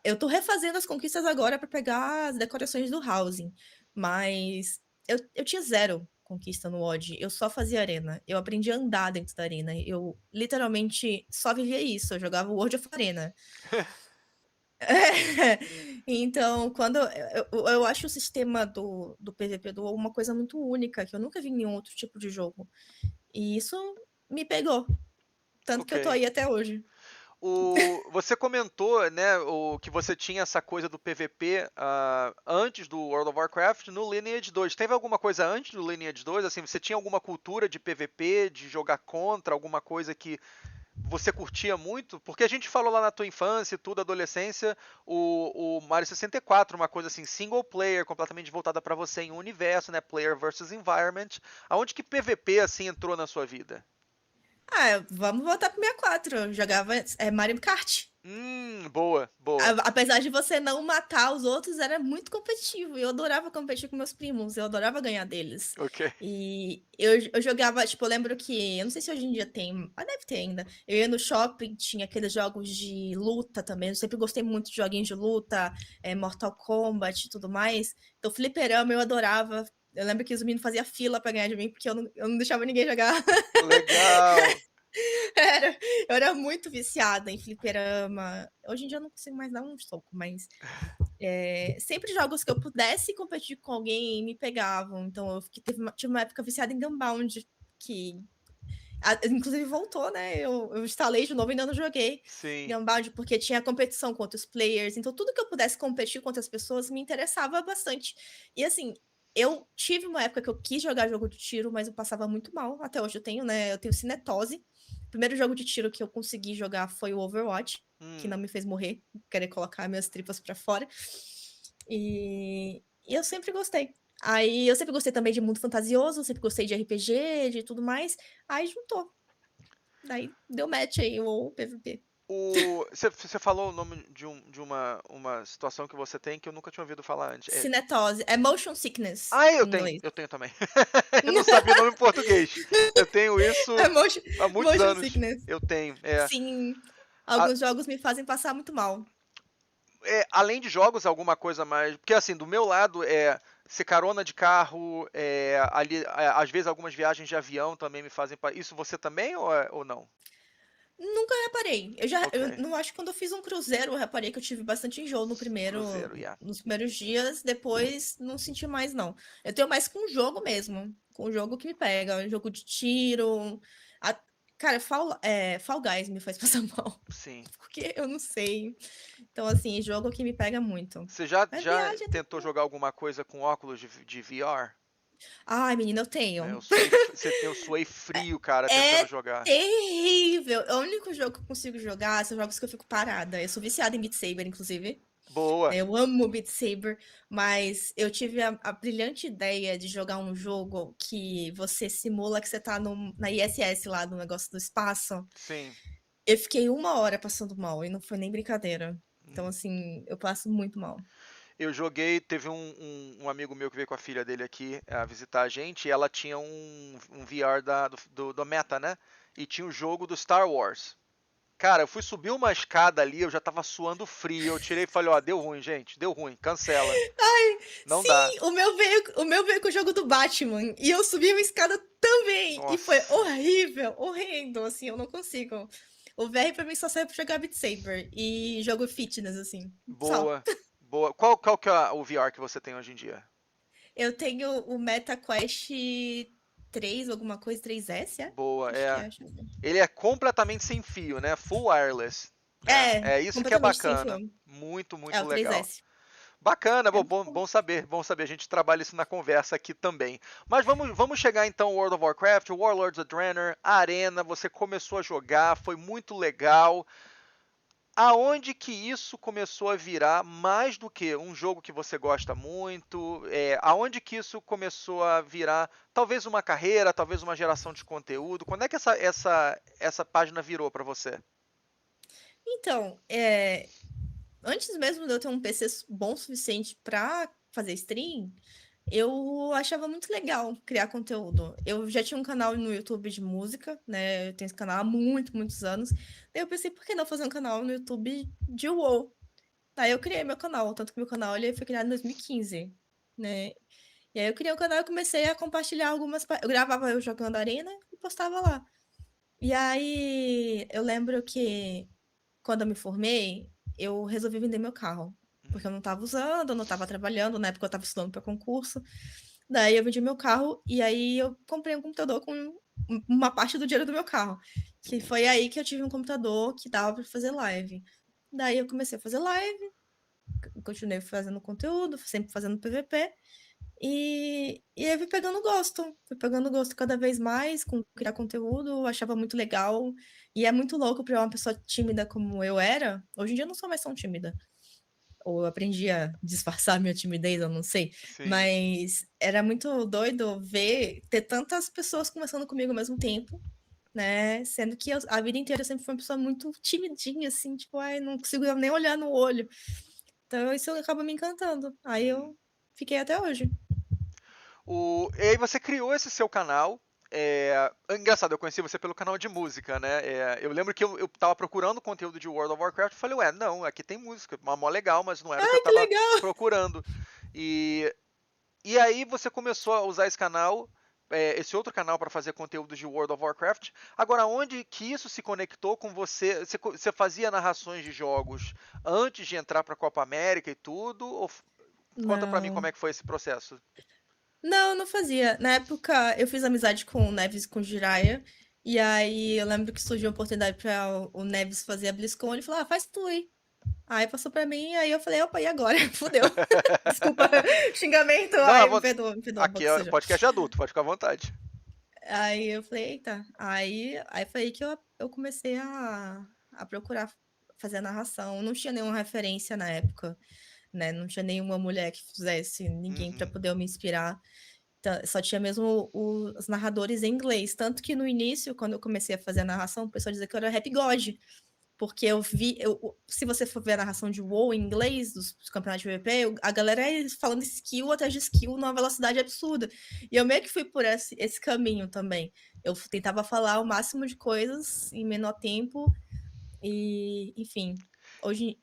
B: eu tô refazendo as conquistas agora para pegar as decorações do housing. Mas eu tinha zero conquista no WoD. Eu só fazia arena. Eu aprendi a andar dentro da arena. Eu literalmente só vivia isso. Eu jogava World of Arena. Então, quando eu acho o sistema do PVP do WoW uma coisa muito única, que eu nunca vi em nenhum outro tipo de jogo. E isso me pegou. Tanto que eu tô
A: Ok.
B: aí até hoje.
A: Você comentou, né, que você tinha essa coisa do PVP antes do World of Warcraft no Lineage 2. Teve alguma coisa antes do Lineage 2? Assim, você tinha alguma cultura de PVP, de jogar contra, alguma coisa que você curtia muito? Porque a gente falou lá na tua infância e tudo, adolescência, o Mario 64, uma coisa assim, single player, completamente voltada para você em um universo, né, player versus environment. Aonde que PVP assim entrou na sua vida?
B: Ah, vamos voltar pro 64. Eu jogava Mario Kart.
A: Boa, boa.
B: Apesar de você não matar os outros, era muito competitivo. Eu adorava competir com meus primos, eu adorava ganhar deles.
A: Ok.
B: E eu jogava, tipo, eu lembro que, eu não sei se hoje em dia tem, mas deve ter ainda. Eu ia no shopping, tinha aqueles jogos de luta também. Eu sempre gostei muito de joguinhos de luta, Mortal Kombat e tudo mais. Então, fliperama eu adorava. Eu lembro que os meninos faziam fila pra ganhar de mim, porque eu não deixava ninguém jogar.
A: Legal.
B: Eu era muito viciada em fliperama. Hoje em dia eu não consigo mais dar um soco, mas sempre jogos que eu pudesse competir com alguém me pegavam. Então eu tive uma época viciada em Gunbound, que inclusive voltou, né? Eu instalei de novo e ainda não joguei
A: Sim.
B: Gunbound, porque tinha competição com outros players. Então tudo que eu pudesse competir com outras pessoas me interessava bastante. E assim, eu tive uma época que eu quis jogar jogo de tiro, mas eu passava muito mal. Até hoje eu tenho, né? Eu tenho cinetose. O primeiro jogo de tiro que eu consegui jogar foi o Overwatch, que não me fez morrer, querer colocar minhas tripas pra fora. E eu sempre gostei. Aí eu sempre gostei também de mundo fantasioso, sempre gostei de RPG, de tudo mais. Aí juntou. Daí deu match aí, o PVP.
A: Você falou o nome de uma situação que você tem que eu nunca tinha ouvido falar antes.
B: Cinetose. É motion sickness,
A: Eu
B: em
A: tenho,
B: inglês.
A: eu tenho também. Eu não sabia o nome em português. Eu tenho isso
B: É motion,
A: há muitos
B: motion
A: anos.
B: sickness.
A: Eu tenho.
B: Sim,
A: A-
B: alguns jogos me fazem passar muito mal.
A: Além de jogos, alguma coisa mais. Porque assim, do meu lado ser carona de carro, às vezes algumas viagens de avião também me fazem. Isso você também ou não?
B: Nunca reparei.
A: Ok.
B: Eu não acho que quando eu fiz um cruzeiro, eu reparei que eu tive bastante enjoo
A: Cruzeiro, yeah.
B: nos primeiros dias, depois não senti mais, não. Eu tenho mais com o jogo mesmo, com o jogo que me pega, um jogo de tiro. A- Cara, Fall Guys me faz passar mal,
A: Sim.
B: porque eu não sei. Então, assim, jogo que me pega muito.
A: Você já,
B: Mas
A: já
B: viagem até
A: tentou jogar alguma coisa com óculos de VR?
B: Ai, menina, eu
A: Né,
B: tenho.
A: eu suei frio, cara, tentando
B: É
A: jogar.
B: terrível. O único jogo que eu consigo jogar são jogos que eu fico parada. Eu sou viciada em Beat Saber, inclusive.
A: Boa.
B: Eu amo Beat Saber, mas eu tive a brilhante ideia de jogar um jogo que você simula que você tá na ISS lá, no negócio do espaço.
A: Sim.
B: Eu fiquei 1 hora passando mal e não foi nem brincadeira. Então,
A: Uhum.
B: assim, eu passo muito mal.
A: Eu joguei, teve um amigo meu que veio com a filha dele aqui a visitar a gente, e ela tinha um VR do Meta, né? E tinha o jogo do Star Wars. Cara, eu fui subir uma escada ali, eu já tava suando frio. Eu tirei e falei, ó, deu ruim, gente, deu ruim, cancela. Não dá.
B: Sim, o meu veio com o jogo do Batman e eu subi uma escada também e foi
A: Nossa.
B: horrível, horrendo, assim, eu não consigo. O VR pra mim só serve pra jogar Beat Saber e jogo fitness, assim, só.
A: Boa, boa. Qual que é o VR que você tem hoje em dia?
B: Eu tenho o Meta Quest 3, alguma coisa, 3S, é?
A: Boa,
B: Acho que é. Acho.
A: ele é completamente sem fio, né? Full wireless, né?
B: É,
A: É isso que é
B: completamente sem
A: bacana.
B: fio.
A: Muito,
B: É
A: muito
B: o
A: legal.
B: 3S.
A: Bacana,
B: É
A: bom,
B: muito
A: bom,
B: bom.
A: bom saber, bom saber. A gente trabalha isso na conversa aqui também. Mas vamos chegar então ao World of Warcraft, Warlords of Draenor, a Arena, você começou a jogar, foi muito legal. Aonde que isso começou a virar mais do que um jogo que você gosta muito? Aonde que isso começou a virar talvez uma carreira, talvez uma geração de conteúdo? Quando é que essa página virou para você?
B: Então, antes mesmo de eu ter um PC bom o suficiente para fazer stream, eu achava muito legal criar conteúdo. Eu já tinha um canal no YouTube de música, né? Eu tenho esse canal há muitos anos. Daí eu pensei, por que não fazer um canal no YouTube de WoW? Daí eu criei meu canal, tanto que meu canal ele foi criado em 2015, né? E aí eu criei o canal e comecei a compartilhar algumas. Eu gravava eu jogando Arena e postava lá. E aí eu lembro que quando eu me formei, eu resolvi vender meu carro. Porque eu não estava usando, eu não estava trabalhando, na época eu estava estudando para concurso. Daí eu vendi meu carro e aí eu comprei um computador com uma parte do dinheiro do meu carro. Que foi aí que eu tive um computador que dava para fazer live. Daí eu comecei a fazer live, continuei fazendo conteúdo, sempre fazendo PVP. E eu fui pegando gosto cada vez mais com criar conteúdo, eu achava muito legal. E é muito louco para uma pessoa tímida como eu era. Hoje em dia eu não sou mais tão tímida. Ou eu aprendi a disfarçar minha timidez, eu não sei.
A: Sim.
B: Mas era muito doido ver, ter tantas pessoas conversando comigo ao mesmo tempo, né? Sendo que a vida inteira eu sempre fui uma pessoa muito timidinha, assim, tipo, ai, não consigo nem olhar no olho. Então isso acaba me encantando. Aí
A: Uhum.
B: eu fiquei até hoje.
A: E aí você criou esse seu canal. Engraçado, eu conheci você pelo canal de música, né? Eu lembro que eu tava procurando conteúdo de World of Warcraft e falei, ué, não, aqui tem música, uma mó legal, mas não era o que eu
B: Ai, que
A: tava
B: legal!
A: procurando. E, e aí você começou a usar esse canal, esse outro canal para fazer conteúdo de World of Warcraft. Agora, onde que isso se conectou com você? Você fazia narrações de jogos antes de entrar para a Copa América e tudo? Conta para mim como
B: Não.
A: é que foi esse processo.
B: Não, não fazia. Na época, eu fiz amizade com o Neves e com o Jiraiya. E aí, eu lembro que surgiu a oportunidade para o Neves fazer a BlizzCon. Ele falou, ah, faz tu aí. Aí passou pra mim, aí eu falei, opa, e agora? Fudeu. Desculpa, xingamento.
A: Não,
B: Ai, me perdoa,
A: aqui
B: boca
A: é
B: suja.
A: podcast adulto, pode ficar à vontade.
B: Aí eu falei, eita. Aí foi aí que eu comecei a procurar fazer a narração. Não tinha nenhuma referência na época, né? Não tinha nenhuma mulher que fizesse, ninguém para
A: Uhum,
B: poder eu me inspirar. Só tinha mesmo os narradores em inglês. Tanto que no início, quando eu comecei a fazer a narração, o pessoal dizia que eu era rap god. Porque eu vi, se você for ver a narração de WoW em inglês, dos campeonatos de PvP, a galera é falando skill atrás de skill numa velocidade absurda. E eu meio que fui por esse caminho também. Eu tentava falar o máximo de coisas em menor tempo e, enfim.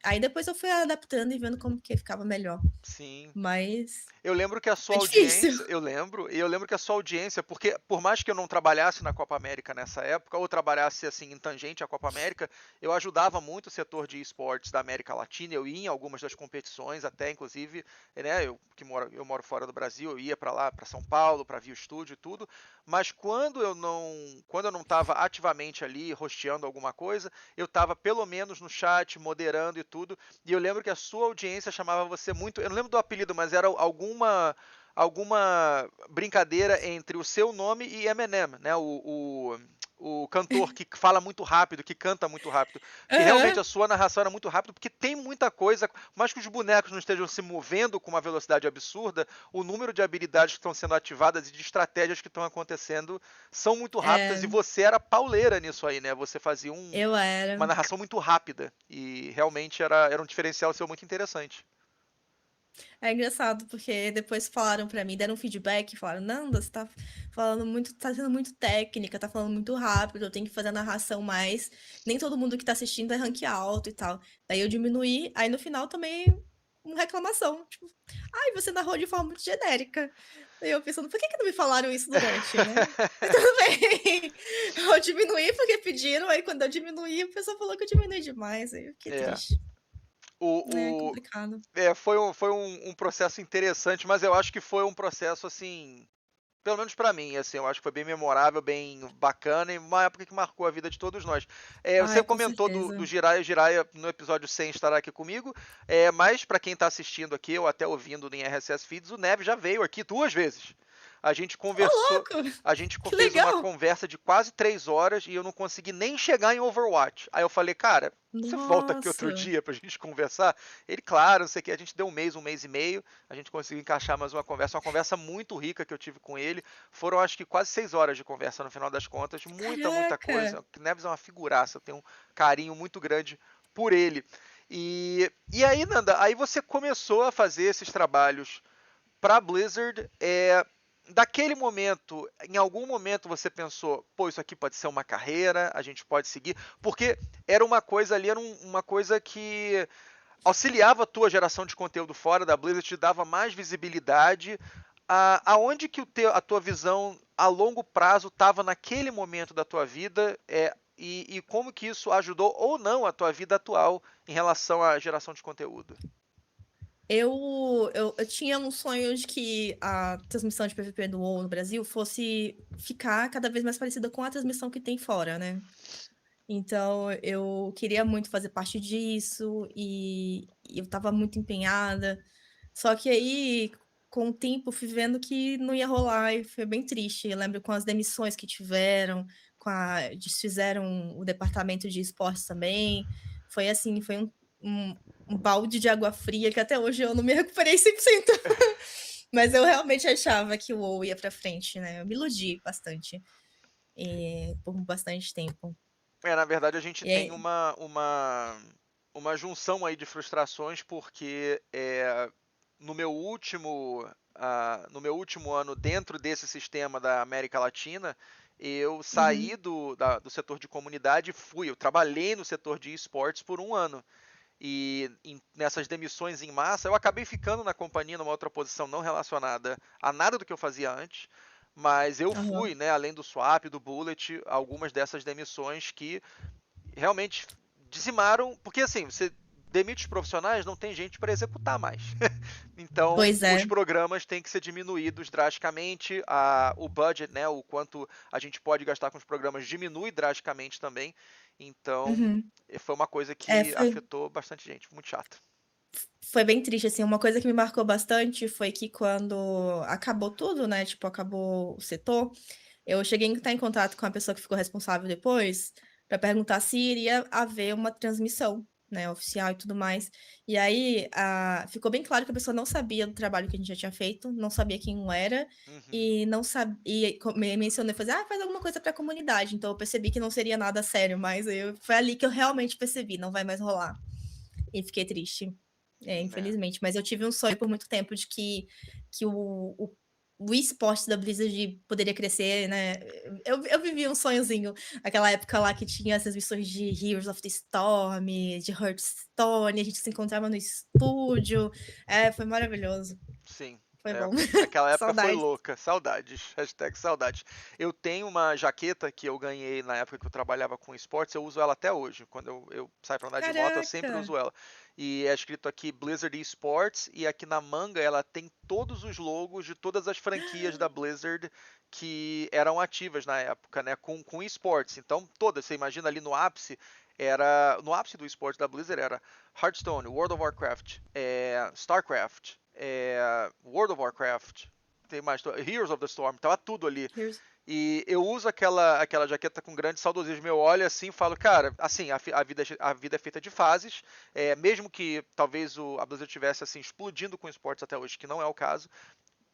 B: Aí depois eu fui adaptando e vendo como que ficava melhor.
A: sim.
B: Mas
A: Eu lembro que a sua
B: é difícil.
A: audiência, eu lembro que a sua audiência, porque por mais que eu não trabalhasse na Copa América nessa época, ou trabalhasse assim em tangente à Copa América, eu ajudava muito o setor de esportes da América Latina, eu ia em algumas das competições, até inclusive, né, eu moro fora do Brasil, eu ia para lá, para São Paulo, para ver o estúdio e tudo, mas quando eu não estava ativamente ali hosteando alguma coisa, eu estava pelo menos no chat, moderando e tudo, e eu lembro que a sua audiência chamava você muito. Eu não lembro do apelido, mas era alguma brincadeira entre o seu nome e Eminem, né? O cantor que fala muito rápido, que canta muito rápido. Porque realmente
B: Aham.
A: a sua narração era muito rápida, porque tem muita coisa. Por mais que os bonecos não estejam se movendo com uma velocidade absurda, o número de habilidades que estão sendo ativadas e de estratégias que estão acontecendo são muito rápidas. E
B: É,
A: você era pauleira nisso aí, né? Você fazia
B: eu era.
A: uma narração muito rápida. E realmente era um diferencial seu muito interessante.
B: É engraçado, porque depois falaram pra mim, deram um feedback, falaram, Nanda, você tá falando muito, tá sendo muito técnica, tá falando muito rápido, eu tenho que fazer a narração mais. Nem todo mundo que tá assistindo é rank alto e tal. Daí eu diminuí, aí no final também uma reclamação. Tipo, ai, você narrou de forma muito genérica. Daí eu pensando, por que que não me falaram isso durante, né? Mas tudo bem. Eu diminuí porque pediram, aí quando eu diminuí, a pessoa falou que eu diminuí demais. Aí eu fiquei
A: É.
B: triste. É
A: O, o,
B: complicado.
A: foi um processo interessante, mas eu acho que foi um processo assim. Pelo menos pra mim, assim, eu acho que foi bem memorável, bem bacana e uma época que marcou a vida de todos nós. Você
B: Ai, com
A: comentou do
B: certeza.
A: Jiraiya, o Jiraiya no episódio 100 estará aqui comigo, mas pra quem tá assistindo aqui ou até ouvindo em RSS Feeds, o Neves já veio aqui 2 vezes. A gente
B: Ô,
A: conversou,
B: louco!
A: a gente
B: Que
A: fez uma
B: legal!
A: conversa de quase 3 horas e eu não consegui nem chegar em Overwatch. Aí eu falei, cara, você volta aqui outro
B: Nossa!
A: dia pra gente conversar? Ele, claro, não sei o que, a gente deu um mês e meio, a gente conseguiu encaixar mais uma conversa muito rica que eu tive com ele. Foram acho que quase 6 horas de conversa no final das contas, muita
B: Caraca!
A: coisa. O Neves é uma figuraça, eu tenho um carinho muito grande por ele. E aí, Nanda, aí você começou a fazer esses trabalhos para Blizzard. Daquele momento, em algum momento você pensou, pô, isso aqui pode ser uma carreira, a gente pode seguir, porque era uma coisa ali, era uma coisa que auxiliava a tua geração de conteúdo fora da Blizzard, te dava mais visibilidade. Aonde que a tua visão a longo prazo estava naquele momento da tua vida e como que isso ajudou ou não a tua vida atual em relação à geração de conteúdo?
B: Eu tinha um sonho de que a transmissão de PVP do WoW no Brasil fosse ficar cada vez mais parecida com a transmissão que tem fora, né? Então eu queria muito fazer parte disso e eu tava muito empenhada. Só que aí, com o tempo, fui vendo que não ia rolar e foi bem triste. Eu lembro com as demissões que tiveram, desfizeram o departamento de esportes também. Foi assim, foi um balde de água fria que até hoje eu não me recuperei 100%. Mas eu realmente achava que o WoW ia pra frente, né? Eu me iludi bastante por bastante tempo.
A: Na verdade, a gente
B: E
A: tem
B: aí,
A: uma junção aí de frustrações, porque no meu último ano dentro desse sistema da América Latina, eu
B: uhum,
A: saí do setor de comunidade e eu trabalhei no setor de esportes por um ano. E nessas demissões em massa, eu acabei ficando na companhia numa outra posição não relacionada a nada do que eu fazia antes, mas eu
B: aham.
A: fui, né, além do swap, do bullet, algumas dessas demissões que realmente dizimaram, porque assim, você demite os profissionais, não tem gente para executar mais. Então,
B: Pois
A: os
B: é.
A: programas têm que ser diminuídos drasticamente, o budget, né, o quanto a gente pode gastar com os programas diminui drasticamente também. Então,
B: Uhum.
A: foi uma coisa
B: É,
A: que
B: foi,
A: afetou bastante gente, muito chato.
B: Foi bem triste, assim, uma coisa que me marcou bastante foi que quando acabou tudo, né, tipo, acabou o setor, eu cheguei a estar em contato com a pessoa que ficou responsável depois, para perguntar se iria haver uma transmissão, né, oficial e tudo mais. E aí, ficou bem claro que a pessoa não sabia do trabalho que a gente já tinha feito, não sabia quem eu era,
A: Uhum.
B: e não sabia, me mencionou, fazer, faz alguma coisa para a comunidade. Então eu percebi que não seria nada sério, mas foi ali que eu realmente percebi, não vai mais rolar. E fiquei triste.
A: É.
B: Infelizmente. Mas eu tive um sonho por muito tempo de que o esporte da Blizzard poderia crescer, né? Eu vivi um sonhozinho, aquela época lá que tinha as transmissões de Heroes of the Storm, de Hearthstone, a gente se encontrava no estúdio. Foi maravilhoso.
A: Sim.
B: Foi bom.
A: Aquela época foi
B: Saudades.
A: louca. Saudades. Hashtag saudades. Eu tenho uma jaqueta que eu ganhei na época que eu trabalhava com esportes. Eu uso ela até hoje. Quando eu saio pra andar de moto, eu sempre
B: Caraca!
A: uso ela. E é escrito aqui Blizzard Esports. E aqui na manga ela tem todos os logos de todas as franquias da Blizzard que eram ativas na época, né? Com esportes. Então, todas. Você imagina ali no ápice. No ápice do esporte da Blizzard era Hearthstone, World of Warcraft, StarCraft, World of Warcraft, tem mais, Heroes of the Storm, tava tudo ali.
B: Here's...
A: E eu uso aquela jaqueta com grande saudosismo. Eu olho assim e falo, cara, assim, a vida é feita de fases. Mesmo que talvez a Blizzard estivesse assim, explodindo com esportes até hoje, que não é o caso.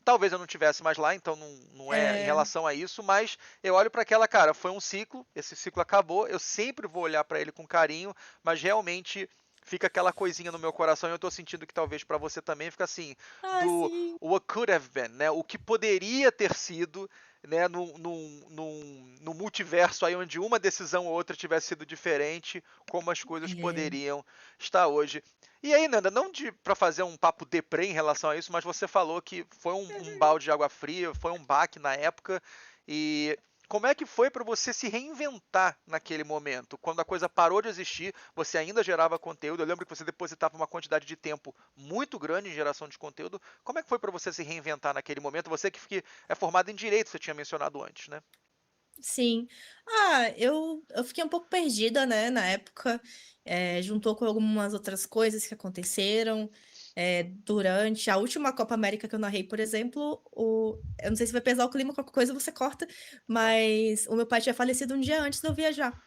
A: Talvez eu não tivesse mais lá, então não é em
B: É...
A: relação a isso, mas eu olho para aquela, cara, foi um ciclo, esse ciclo acabou, eu sempre vou olhar para ele com carinho, mas realmente fica aquela coisinha no meu coração e eu tô sentindo que talvez para você também fica assim, do
B: sim.
A: what could have been, né? O que poderia ter sido, né, num multiverso aí onde uma decisão ou outra tivesse sido diferente, como as coisas
B: É...
A: poderiam estar hoje. E aí, Nanda, não para fazer um papo deprê em relação a isso, mas você falou que foi um balde de água fria, foi um baque na época. E como é que foi para você se reinventar naquele momento? Quando a coisa parou de existir, você ainda gerava conteúdo. Eu lembro que você depositava uma quantidade de tempo muito grande em geração de conteúdo. Como é que foi para você se reinventar naquele momento? Você que é formado em direito, você tinha mencionado antes, né?
B: Sim. Eu fiquei um pouco perdida, né, na época, juntou com algumas outras coisas que aconteceram, durante a última Copa América que eu narrei, por exemplo, eu não sei se vai pesar o clima, qualquer coisa você corta,
A: Não.
B: mas o meu pai tinha falecido um dia antes de eu viajar.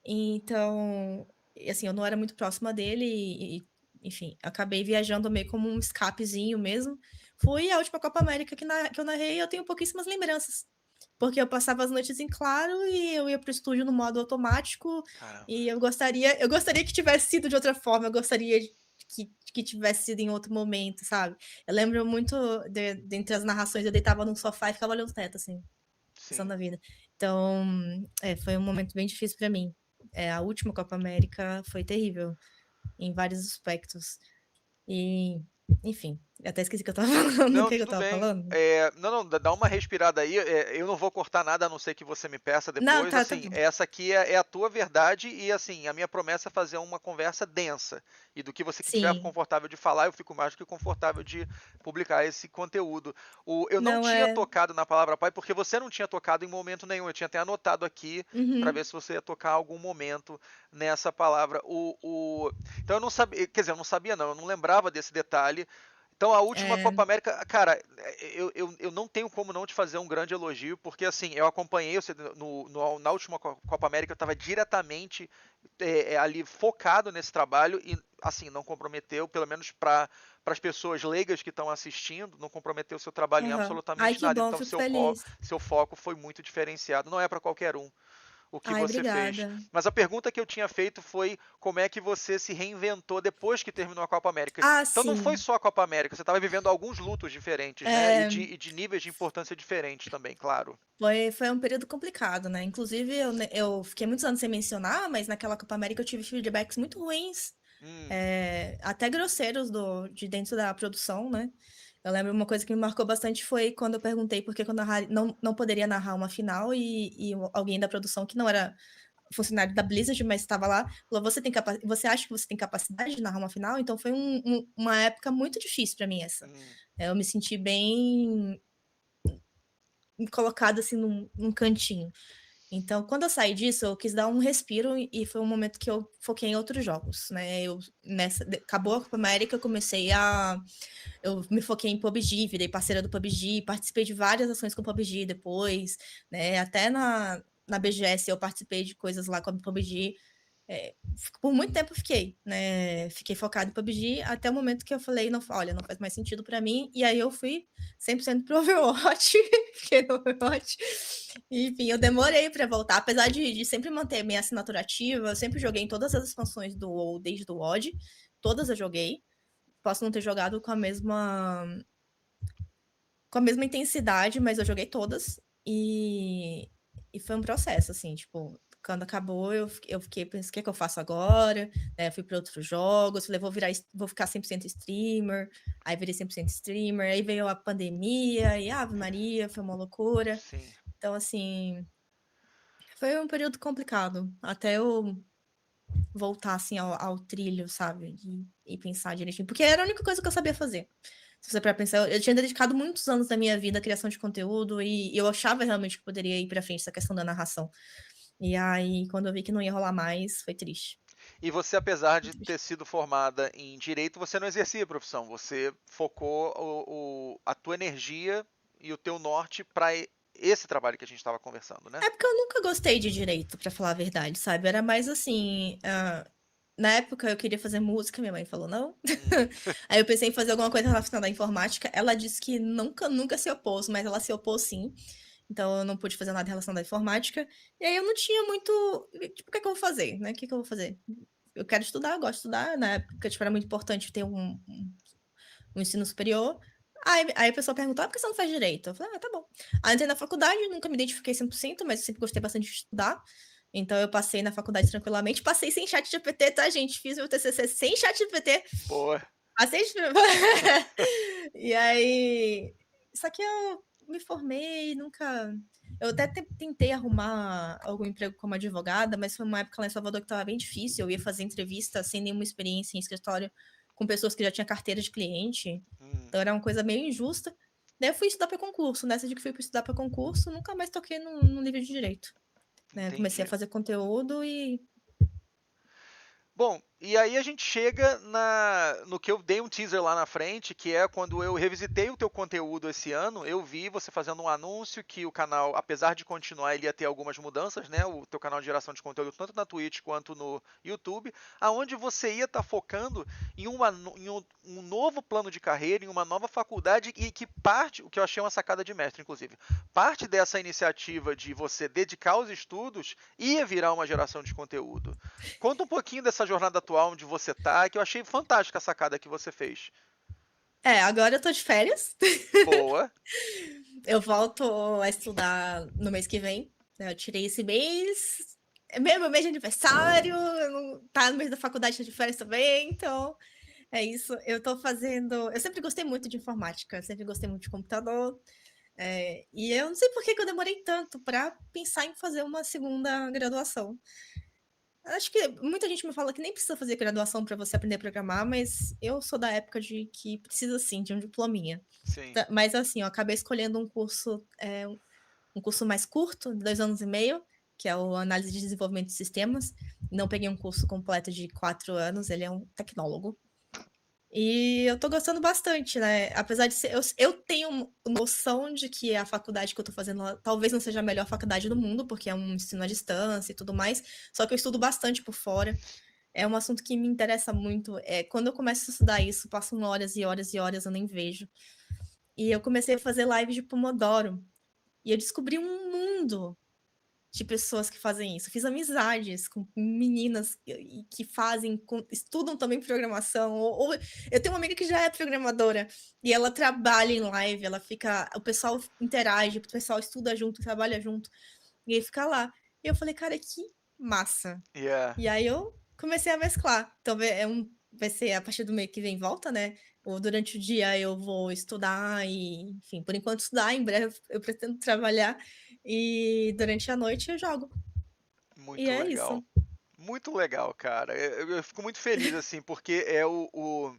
B: Então, e assim, eu não era muito próxima dele enfim, acabei viajando meio como um escapezinho mesmo. Foi a última Copa América que eu narrei e eu tenho pouquíssimas lembranças. Porque eu passava as noites em claro e eu ia pro estúdio no modo automático
A: Caramba.
B: e eu gostaria que tivesse sido de outra forma, eu gostaria que tivesse sido em outro momento, sabe? Eu lembro muito dentre as narrações, eu deitava num sofá e ficava olhando o teto, assim, pensando
A: Sim.
B: na vida. Então, foi um momento bem difícil para mim. A última Copa América foi terrível em vários aspectos. E, enfim, eu até esqueci o que eu tava falando, o
A: Não,
B: que eu
A: tudo
B: tava
A: bem.
B: falando.
A: Não, dá uma respirada aí. Eu não vou cortar nada a não ser que você me peça
B: Não,
A: depois.
B: tá
A: Assim,
B: bom.
A: essa aqui é a tua verdade e assim, a minha promessa é fazer uma conversa densa. E do que você que tiver
B: Sim,
A: confortável de falar, eu fico mais do que confortável de publicar esse conteúdo. Eu não
B: não
A: tinha
B: é.
A: tocado na palavra pai porque você não tinha tocado em momento nenhum. Eu tinha até anotado aqui para
B: Uhum,
A: ver se você ia tocar algum momento nessa palavra. Então eu não sabia, quer dizer, eu não sabia não, eu não lembrava desse detalhe. Então, a última
B: é,
A: Copa América, cara, eu não tenho como não te fazer um grande elogio, porque assim, eu acompanhei você na última Copa América, eu estava diretamente ali focado nesse trabalho e, assim, não comprometeu, pelo menos para as pessoas leigas que estão assistindo, não comprometeu o seu trabalho em
B: aham. Ai,
A: absolutamente
B: que
A: nada.
B: bom,
A: Então,
B: fico feliz.
A: seu foco foi muito diferenciado. Não é para qualquer um o que
B: Ai,
A: você fez.
B: obrigada.
A: Mas a pergunta que eu tinha feito foi como é que você se reinventou depois que terminou a Copa América.
B: Ah,
A: Então não foi
B: sim.
A: só a Copa América, você estava vivendo alguns lutos diferentes, né?
B: É,
A: E de níveis de importância diferentes também, claro.
B: foi um período complicado, né? Inclusive, eu fiquei muitos anos sem mencionar, mas naquela Copa América eu tive feedbacks muito ruins,
A: Hum,
B: até grosseiros de dentro da produção, né? Eu lembro uma coisa que me marcou bastante foi quando eu perguntei por que que eu não poderia narrar uma final e alguém da produção que não era funcionário da Blizzard, mas estava lá, falou: você acha que você tem capacidade de narrar uma final? Então foi uma época muito difícil para mim essa.
A: hum,
B: Eu me senti bem colocada assim num cantinho. Então, quando eu saí disso, eu quis dar um respiro e foi um momento que eu foquei em outros jogos, né? Acabou a Copa América, eu me foquei em PUBG, virei parceira do PUBG, participei de várias ações com o PUBG depois, né? Até na BGS eu participei de coisas lá com o PUBG. Por muito tempo eu fiquei, né? Fiquei focado em PUBG até o momento que eu falei, não, olha, não faz mais sentido para mim. E aí eu fui 100% pro Overwatch, fiquei no Overwatch. Enfim, eu demorei para voltar, apesar de sempre manter minha assinatura ativa, eu sempre joguei em todas as expansões do WoW desde o WoD, todas eu joguei. Posso não ter jogado com a mesma intensidade, mas eu joguei todas. E foi um processo, assim, tipo, quando acabou, eu fiquei pensando, o que é que eu faço agora? Né, fui para outros jogos, falei, vou ficar 100% streamer, aí virei 100% streamer, aí veio a pandemia, e Ave Maria, foi uma loucura.
A: sim.
B: Então, assim, foi um período complicado, até eu voltar, assim, ao trilho, sabe? E pensar direitinho, porque era a única coisa que eu sabia fazer. Se você para pensar, eu tinha dedicado muitos anos da minha vida à criação de conteúdo e eu achava realmente que poderia ir para frente essa questão da narração. E aí, quando eu vi que não ia rolar mais, foi triste.
A: E você, apesar
B: Foi
A: de
B: triste.
A: ter sido formada em direito, você não exercia a profissão. Você focou a tua energia e o teu norte para esse trabalho que a gente estava conversando, né?
B: É porque eu nunca gostei de direito, pra falar a verdade, sabe? Era mais assim. Na época eu queria fazer música, minha mãe falou não.
A: Hum,
B: Aí eu pensei em fazer alguma coisa relacionada à informática. Ela disse que nunca se opôs, mas ela se opôs sim. Então eu não pude fazer nada relacionado à informática. E aí eu não tinha muito. Tipo, o que é que eu vou fazer, né? O que é que eu vou fazer? Eu quero estudar, eu gosto de estudar. Na época, tipo, era muito importante ter um ensino superior. Aí a pessoa perguntou, por que você não faz direito? Eu falei, tá bom. Aí entrei na faculdade, nunca me identifiquei 100%, mas eu sempre gostei bastante de estudar. Então eu passei na faculdade tranquilamente, passei sem chat GPT, tá, gente? Fiz meu TCC sem chat GPT.
A: boa.
B: Passei de... E aí... Só que eu me formei, nunca... Eu até tentei arrumar algum emprego como advogada, mas foi uma época lá em Salvador que estava bem difícil. Eu ia fazer entrevista sem nenhuma experiência em escritório com pessoas que já tinham carteira de cliente.
A: Hum,
B: Então era uma coisa meio injusta. Daí eu fui estudar para concurso. Nessa de que fui estudar para concurso, nunca mais toquei no livro de direito. Né? Comecei a
A: entendi.
B: fazer conteúdo e.
A: Bom, e aí a gente chega no que eu dei um teaser lá na frente, que é quando eu revisitei o teu conteúdo esse ano, eu vi você fazendo um anúncio que o canal, apesar de continuar, ele ia ter algumas mudanças, né? O teu canal de geração de conteúdo, tanto na Twitch quanto no YouTube, aonde você ia estar focando em um novo plano de carreira, em uma nova faculdade, e que parte, o que eu achei uma sacada de mestre, inclusive, parte dessa iniciativa de você dedicar aos estudos ia virar uma geração de conteúdo. Conta um pouquinho dessa jornada atual onde você tá, que eu achei fantástica a sacada que você fez.
B: Agora eu tô de férias.
A: Boa.
B: Eu volto a estudar no mês que vem. Né? Eu tirei esse mês. É meu mês de aniversário. Tá no mês da faculdade, tá de férias também. Então, é isso. Eu tô fazendo. Eu sempre gostei muito de informática. Sempre gostei muito de computador. E eu não sei por que que eu demorei tanto para pensar em fazer uma segunda graduação. Acho que muita gente me fala que nem precisa fazer graduação para você aprender a programar, mas eu sou da época de que precisa sim de um diplominha.
A: Sim.
B: Mas assim, eu acabei escolhendo um curso mais curto, de 2 anos e meio, que é o Análise de Desenvolvimento de Sistemas. Não peguei um curso completo de 4 anos, ele é um tecnólogo. E eu tô gostando bastante, né? Apesar de ser. Eu tenho noção de que a faculdade que eu tô fazendo talvez não seja a melhor faculdade do mundo, porque é um ensino à distância e tudo mais. Só que eu estudo bastante por fora. É um assunto que me interessa muito. Quando eu começo a estudar isso, passam horas e horas e horas, eu nem vejo. E eu comecei a fazer live de Pomodoro. E eu descobri um mundo de pessoas que fazem isso. Fiz amizades com meninas que fazem, estudam também programação. Ou eu tenho uma amiga que já é programadora e ela trabalha em live, ela fica, o pessoal interage, o pessoal estuda junto, trabalha junto e aí fica lá. E eu falei, cara, que massa.
A: Yeah.
B: E aí eu comecei a mesclar. Então vai ser a partir do mês que vem volta, né? Ou durante o dia eu vou estudar e, enfim, por enquanto estudar, em breve eu pretendo trabalhar e durante a noite eu jogo. E
A: Muito
B: é
A: legal.
B: isso.
A: Muito legal, cara. Eu fico muito feliz, assim, porque é eu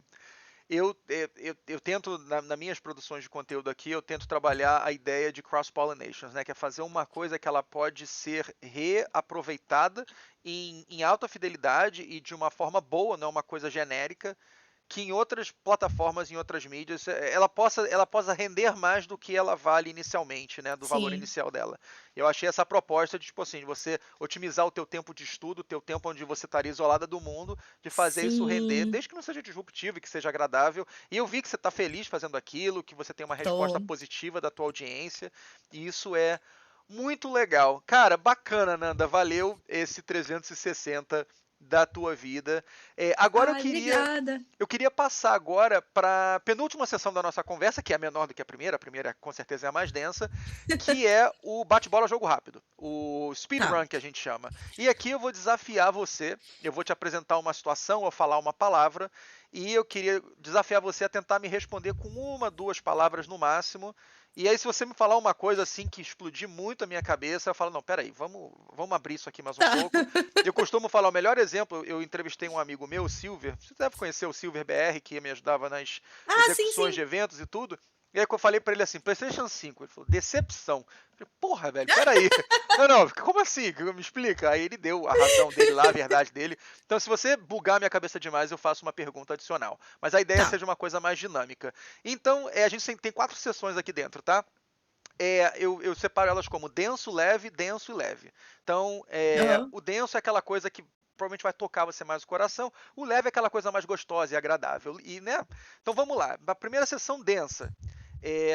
A: tento, nas minhas produções de conteúdo aqui, eu tento trabalhar a ideia de cross-pollinations, né? Que é fazer uma coisa que ela pode ser reaproveitada em alta fidelidade e de uma forma boa, não é uma coisa genérica, que em outras plataformas, em outras mídias, ela possa render mais do que ela vale inicialmente, né, do valor
B: Sim,
A: inicial dela. Eu achei essa proposta de, tipo assim, você otimizar o teu tempo de estudo, o teu tempo onde você estaria isolada do mundo, de fazer isso render,
B: sim,
A: desde que não seja disruptivo e que seja agradável. E eu vi que você está feliz fazendo aquilo, que você tem uma resposta
B: tô.
A: positiva da tua audiência, e isso é muito legal. Cara, bacana, Nanda, valeu esse 360 da tua vida. Agora
B: Ai, obrigada.
A: eu queria passar agora para a penúltima sessão da nossa conversa, que é menor do que a primeira com certeza é a mais densa, que é o bate-bola jogo rápido, o
B: Tá.
A: speedrun que a gente chama. E aqui eu vou desafiar você, eu vou te apresentar uma situação ou falar uma palavra, e eu queria desafiar você a tentar me responder com uma, duas palavras no máximo. E aí, se você me falar uma coisa assim que explodir muito a minha cabeça, eu falo, não, peraí, vamos abrir isso aqui mais um
B: Tá.
A: pouco. Eu costumo falar, o melhor exemplo, eu entrevistei um amigo meu, o Silver, você deve conhecer o Silver BR, que me ajudava nas
B: Ah, sim,
A: execuções de
B: sim.
A: eventos e tudo. E aí que eu falei pra ele assim, PlayStation 5, ele falou, decepção. Eu falei, porra, velho, peraí. Não, não, como assim? Me explica. Aí ele deu a razão dele lá, a verdade dele. Então, se você bugar minha cabeça demais, eu faço uma pergunta adicional. Mas a ideia
B: Tá.
A: seja uma coisa mais dinâmica. Então, a gente tem 4 sessões aqui dentro, tá? Eu separo elas como denso e leve. Então,
B: Aham.
A: o denso é aquela coisa que provavelmente vai tocar você mais o coração, o leve é aquela coisa mais gostosa e agradável. E, né? Então vamos lá. A primeira sessão densa.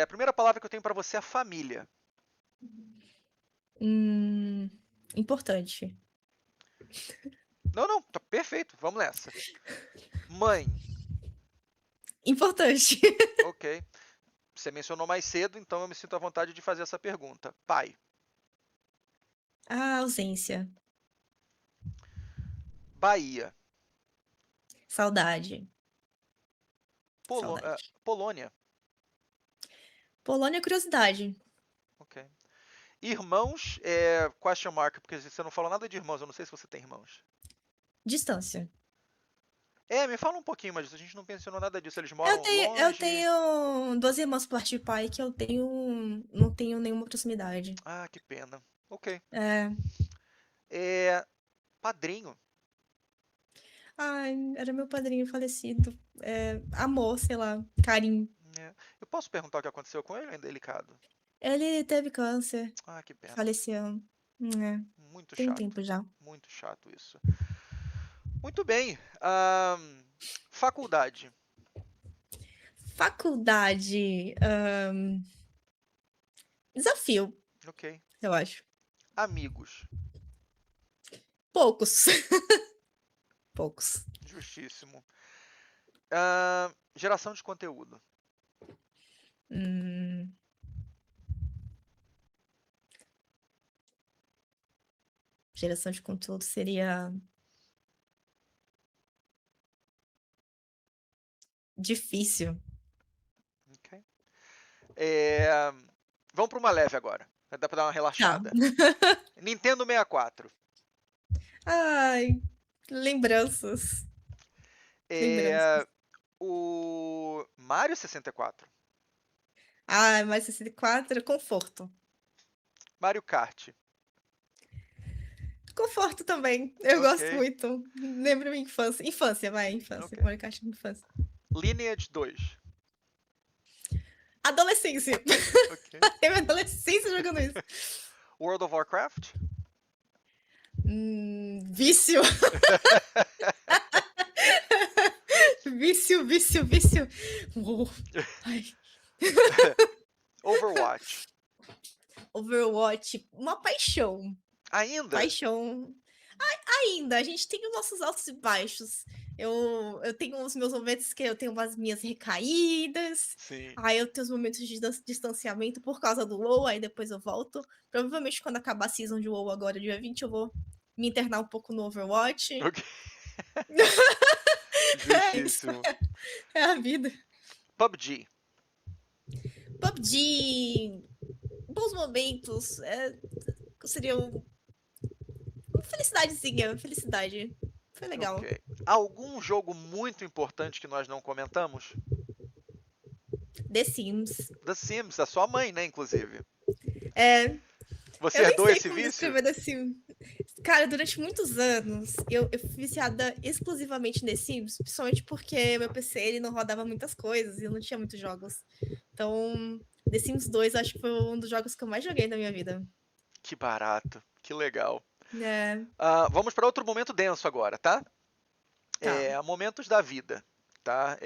A: A primeira palavra que eu tenho para você é família.
B: Hum, importante.
A: Não, não, tá perfeito. Vamos nessa. Mãe,
B: Importante.
A: ok. Você mencionou mais cedo, então eu me sinto à vontade de fazer essa pergunta. Pai,
B: A ausência.
A: Bahia,
B: Saudade. Saudade.
A: Polônia,
B: Polônia, curiosidade.
A: ok. Irmãos, question mark, porque você não falou nada de irmãos, eu não sei se você tem irmãos.
B: Distância.
A: Me fala um pouquinho, mas a gente não mencionou nada disso. Eles
B: Eu
A: moram
B: tenho, eu
A: longe?
B: tenho duas irmãs por parte de pai que eu não tenho nenhuma proximidade.
A: Ah, que pena. Ok.
B: É,
A: É, padrinho.
B: ai, era meu padrinho falecido. É, amor, sei lá, carinho.
A: Eu posso perguntar o que aconteceu com ele? É delicado.
B: Ele teve câncer,
A: Ah, que pena.
B: faleceu. É,
A: Muito
B: tem um
A: chato.
B: tempo já.
A: Muito chato isso. Muito bem. Faculdade.
B: Faculdade, desafio,
A: Ok.
B: eu acho.
A: Amigos.
B: Poucos. Poucos.
A: Justíssimo. Geração de conteúdo.
B: Hum, geração de conteúdo seria difícil.
A: Ok. Vamos para uma leve agora. Dá para dar uma
B: Tá.
A: relaxada. Nintendo 64.
B: Ai, lembranças.
A: É,
B: Lembranças.
A: o Mario 64.
B: Ai, mais 64, conforto.
A: Mario Kart.
B: Conforto também. Eu gosto
A: Ok.
B: muito. Lembro minha infância. Infância, vai, infância.
A: Ok.
B: Mario Kart de infância.
A: Lineage 2.
B: Adolescência.
A: Ok.
B: Eu minha adolescência jogando isso.
A: World of Warcraft.
B: Vício. Vício, vício, vício. Ai.
A: Overwatch.
B: Overwatch, uma paixão.
A: Ainda?
B: Paixão. Ainda, a gente tem os nossos altos e baixos. Eu tenho os meus momentos que eu tenho as minhas recaídas.
A: Sim.
B: Aí eu tenho os momentos de distanciamento por causa do WoW, aí depois eu volto. Provavelmente quando acabar a season de WoW agora, dia 20, eu vou me internar um pouco no Overwatch.
A: Ok.
B: É isso,
A: Justíssimo.
B: é a vida.
A: PUBG.
B: PUBG, bons momentos. Seria uma felicidadezinha, felicidade. Foi legal.
A: Ok. Algum jogo muito importante que nós não comentamos?
B: The Sims.
A: The Sims, da sua mãe, né, inclusive.
B: É,
A: Você
B: eu nem
A: herdou
B: sei
A: esse
B: como
A: vício?
B: descrever The Sims. Cara, durante muitos anos, eu fui viciada exclusivamente em The Sims, principalmente porque meu PC ele não rodava muitas coisas e eu não tinha muitos jogos. Então, The Sims 2 acho que foi um dos jogos que eu mais joguei na minha vida.
A: Que barato, que legal.
B: É,
A: Vamos para outro momento denso agora, tá?
B: tá.
A: Momentos da vida, tá?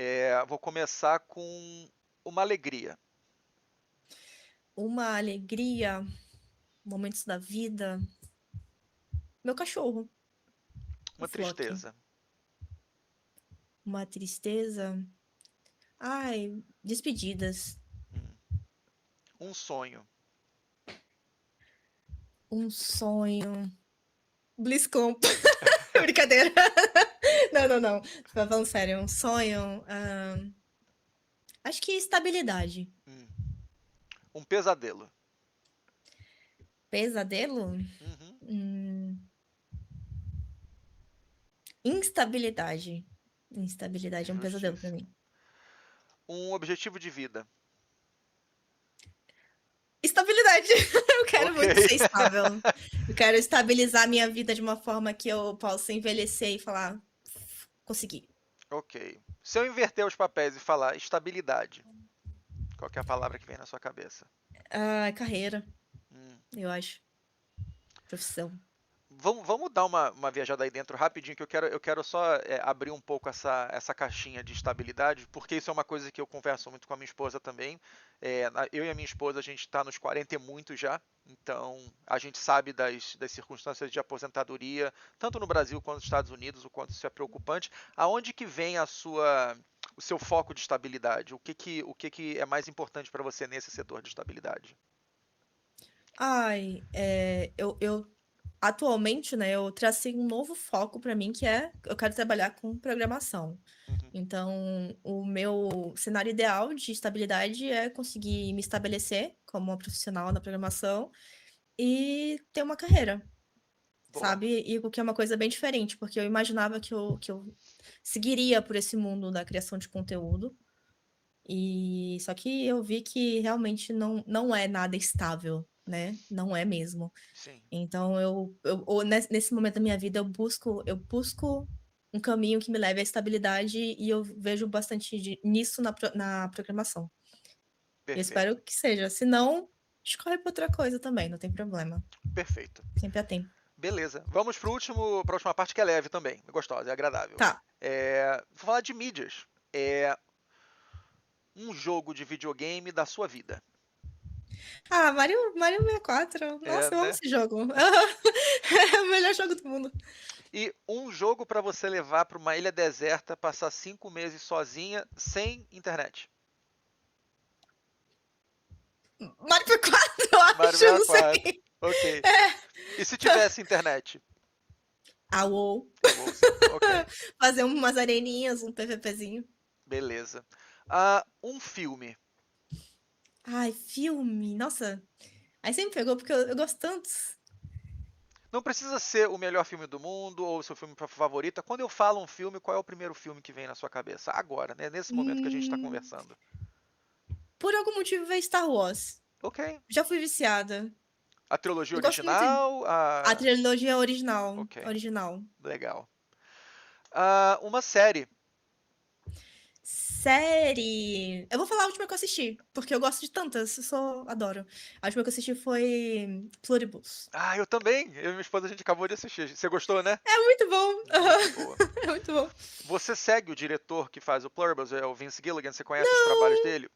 A: Vou começar com uma alegria.
B: Uma alegria, momentos da vida. Meu cachorro, o
A: Uma
B: Flock.
A: tristeza.
B: Uma tristeza. Ai, despedidas.
A: Hum. Um sonho.
B: Um sonho. BlizzCon. Brincadeira. Não, não, não. Falando sério, um sonho. Acho que estabilidade.
A: Hum. Um pesadelo.
B: Pesadelo?
A: Uhum.
B: Hum, instabilidade. Instabilidade é um pesadelo pra
A: Justíssimo.
B: mim.
A: Um objetivo de vida.
B: Estabilidade. Eu quero
A: Ok.
B: muito ser estável. Eu quero estabilizar minha vida de uma forma que eu possa envelhecer e falar, consegui.
A: Ok. Se eu inverter os papéis e falar estabilidade, qual que é a palavra que vem na sua cabeça?
B: Carreira,
A: Hum.
B: eu acho. Profissão.
A: Vamos dar uma viajada aí dentro rapidinho, que eu quero só abrir um pouco essa caixinha de estabilidade, porque isso é uma coisa que eu converso muito com a minha esposa também. Eu e a minha esposa, a gente está nos 40 e muito já, então a gente sabe das circunstâncias de aposentadoria, tanto no Brasil quanto nos Estados Unidos, o quanto isso é preocupante. Aonde que vem o seu foco de estabilidade? O que que é mais importante para você nesse setor de estabilidade?
B: Ai, eu atualmente, né, eu tracei um novo foco para mim, que é eu quero trabalhar com programação.
A: Uhum,
B: Então, o meu cenário ideal de estabilidade é conseguir me estabelecer como uma profissional na programação e ter uma carreira,
A: Boa.
B: sabe? E o que é uma coisa bem diferente, porque eu imaginava que eu seguiria por esse mundo da criação de conteúdo. E só que eu vi que realmente não é nada estável, né? Não é mesmo.
A: Sim.
B: Então nesse momento da minha vida eu busco um caminho que me leve à estabilidade e eu vejo bastante nisso na programação. Eu espero
A: Perfeito.
B: que seja. Se não, escolhe para outra coisa também, não tem problema.
A: Perfeito.
B: Sempre há tempo.
A: Beleza. Vamos pra última parte que é leve também. É gostosa, é agradável.
B: Tá.
A: Vou falar de mídias. Um jogo de videogame da sua vida.
B: Ah, Mario 64.
A: É,
B: Nossa, eu amo
A: né?
B: esse jogo. É o melhor jogo do mundo.
A: E um jogo pra você levar pra uma ilha deserta, passar 5 meses sozinha, sem internet.
B: Mario 64, eu
A: Mario
B: acho, não
A: 64.
B: sei.
A: Ok. E se tivesse internet?
B: Ah, uou.
A: A WoW, sim. Ok.
B: Fazer umas areninhas, um PVPzinho.
A: Beleza. Um filme.
B: Ai, filme. Nossa. Aí você me pegou porque eu gosto tantos.
A: Não precisa ser o melhor filme do mundo ou o seu filme favorito. Quando eu falo um filme, qual é o primeiro filme que vem na sua cabeça? Agora, né? Nesse momento que a gente está
B: Hum,
A: conversando.
B: por algum motivo veio Star Wars.
A: Ok.
B: Já fui viciada.
A: A trilogia
B: Eu gosto muito.
A: original?
B: A trilogia original.
A: Ok.
B: Original.
A: Legal. Uma série.
B: Série. Eu vou falar a última que eu assisti, porque eu gosto de tantas. Adoro. A última que eu assisti foi Pluribus.
A: Eu também. Eu e minha esposa, a gente acabou de assistir. Você gostou, né?
B: É muito bom.
A: Muito boa.
B: É muito bom.
A: Você segue o diretor que faz o Pluribus, é o Vince Gilligan? Você conhece os trabalhos
B: Não,
A: dele?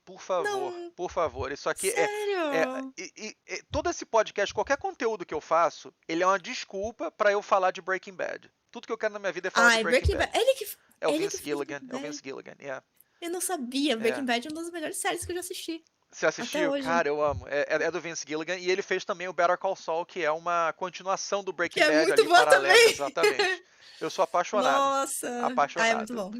A: Por favor,
B: não.
A: por favor. Isso aqui
B: Sério.
A: todo esse podcast, qualquer conteúdo que eu faço, ele é uma desculpa pra eu falar de Breaking Bad. Tudo que eu quero na minha vida é falar de
B: Ai,
A: Breaking
B: Breaking
A: Bad.
B: Bad. Ele que,
A: É o
B: ele que
A: Vince
B: fez
A: Gilligan,
B: Breaking
A: é o Vince
B: Bad.
A: Gilligan, yeah.
B: Eu não sabia. Breaking
A: É.
B: Bad é uma das melhores séries que eu já assisti.
A: Você
B: Até
A: assistiu?
B: hoje.
A: Cara, eu amo. É do Vince Gilligan e ele fez também o Better Call Saul, que é uma continuação do
B: Que
A: Breaking
B: é
A: Bad
B: muito
A: ali
B: bom
A: paralela,
B: também.
A: exatamente. Eu sou apaixonado.
B: Nossa. Ah, é muito
A: Apaixonado.
B: bom.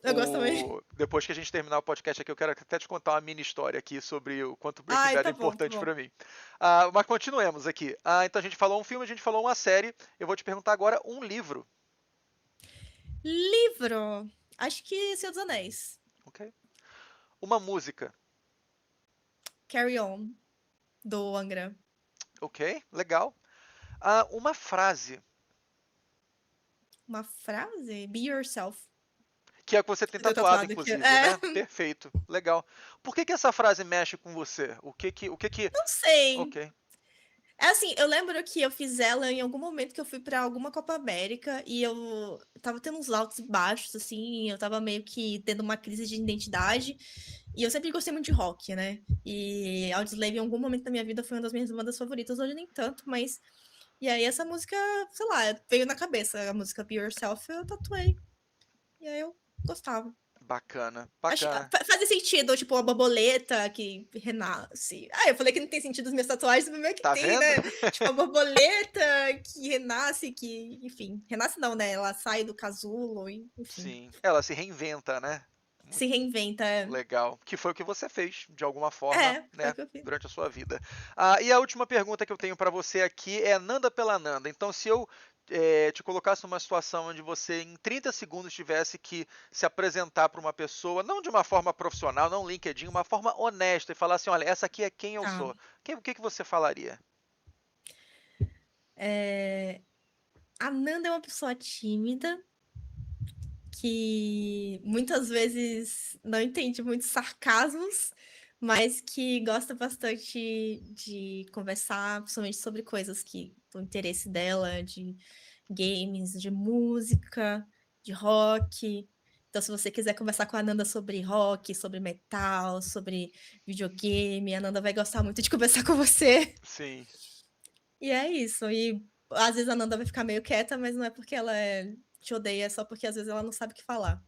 B: Eu gosto também.
A: Depois que a gente terminar o podcast aqui, eu quero até te contar uma mini história aqui sobre o quanto Breaking
B: Ai,
A: Bad é
B: tá bom, tá
A: importante
B: bom.
A: pra mim. Mas continuemos aqui. Então a gente falou um filme, a gente falou uma série. Eu vou te perguntar agora um livro,
B: Livro. Acho que Senhor dos Anéis.
A: ok? Uma música,
B: Carry On, do Angra.
A: ok? Legal. Uma frase,
B: Uma frase? Be yourself.
A: que é a que você tem
B: Eu tenho
A: tatuado,
B: tatuado aqui.
A: inclusive,
B: É,
A: né? Perfeito, legal. Por que que essa frase mexe com você? O que que...
B: não sei.
A: Ok,
B: É assim, eu lembro que eu fiz ela em algum momento que eu fui pra alguma Copa América e eu tava tendo uns altos e baixos, assim, eu tava meio que tendo uma crise de identidade. E eu sempre gostei muito de rock, né? E Audioslave em algum momento da minha vida foi uma das minhas bandas favoritas, hoje nem tanto, mas. E aí essa música, sei lá, veio na cabeça, a música Be Yourself, eu tatuei. E aí eu gostava.
A: bacana,
B: Acho,
A: bacana.
B: fazia sentido, tipo, a borboleta que renasce. Ah, eu falei que não tem sentido as minhas tatuagens, mas meio que
A: Tá
B: tem,
A: vendo?
B: né? Tipo, a borboleta que renasce, que, enfim, renasce não, né? Ela sai do casulo, enfim,
A: Sim, ela se reinventa, né?
B: se reinventa. É,
A: Legal. Que foi o que você fez, de alguma forma,
B: foi o
A: né,
B: que eu fiz.
A: durante a sua vida. E a última pergunta que eu tenho para você aqui é Nanda pela Nanda. Então, se eu te colocasse numa situação onde você, em 30 segundos, tivesse que se apresentar para uma pessoa, não de uma forma profissional, não LinkedIn, uma forma honesta, e falar assim: olha, essa aqui é quem eu
B: Tá.
A: sou. O que que você falaria?
B: A Nanda é uma pessoa tímida, que muitas vezes não entende muitos sarcasmos, mas que gosta bastante de conversar, principalmente sobre coisas que do interesse dela, de games, de música, de rock. Então, se você quiser conversar com a Nanda sobre rock, sobre metal, sobre videogame, a Nanda vai gostar muito de conversar com você.
A: Sim.
B: E é isso. E às vezes a Nanda vai ficar meio quieta, mas não é porque ela te odeia, é só porque às vezes ela não sabe o que falar.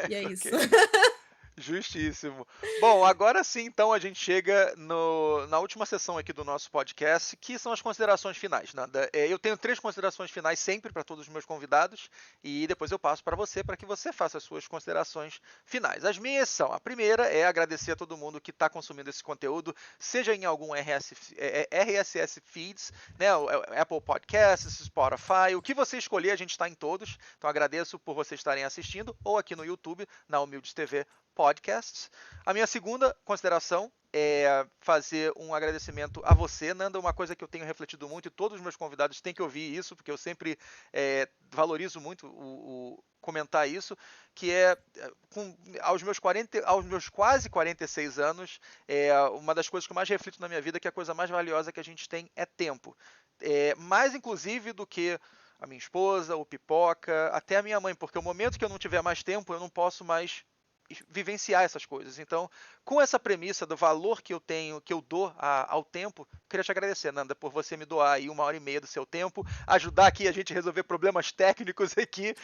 B: E é isso.
A: Ok. Justíssimo. Bom, agora sim, então, a gente chega na última sessão aqui do nosso podcast, que são as considerações finais. Nanda. Eu tenho 3 considerações finais sempre para todos os meus convidados, e depois eu passo para você, para que você faça as suas considerações finais. As minhas são: a primeira é agradecer a todo mundo que está consumindo esse conteúdo, seja em algum RSS Feeds, né, o Apple Podcasts, Spotify, o que você escolher, a gente está em todos. Então agradeço por vocês estarem assistindo, ou aqui no YouTube, na Humildes TV Podcasts. A minha segunda consideração é fazer um agradecimento a você, Nanda, uma coisa que eu tenho refletido muito, e todos os meus convidados têm que ouvir isso, porque eu sempre valorizo muito comentar isso, que aos meus quase 46 anos, uma das coisas que eu mais reflito na minha vida, que a coisa mais valiosa que a gente tem é tempo. Mais inclusive do que a minha esposa, o Pipoca, até a minha mãe, porque o momento que eu não tiver mais tempo, eu não posso mais vivenciar essas coisas. Então, com essa premissa do valor que eu tenho, que eu dou ao tempo, queria te agradecer, Nanda, por você me doar aí 1h30 do seu tempo, ajudar aqui a gente a resolver problemas técnicos aqui.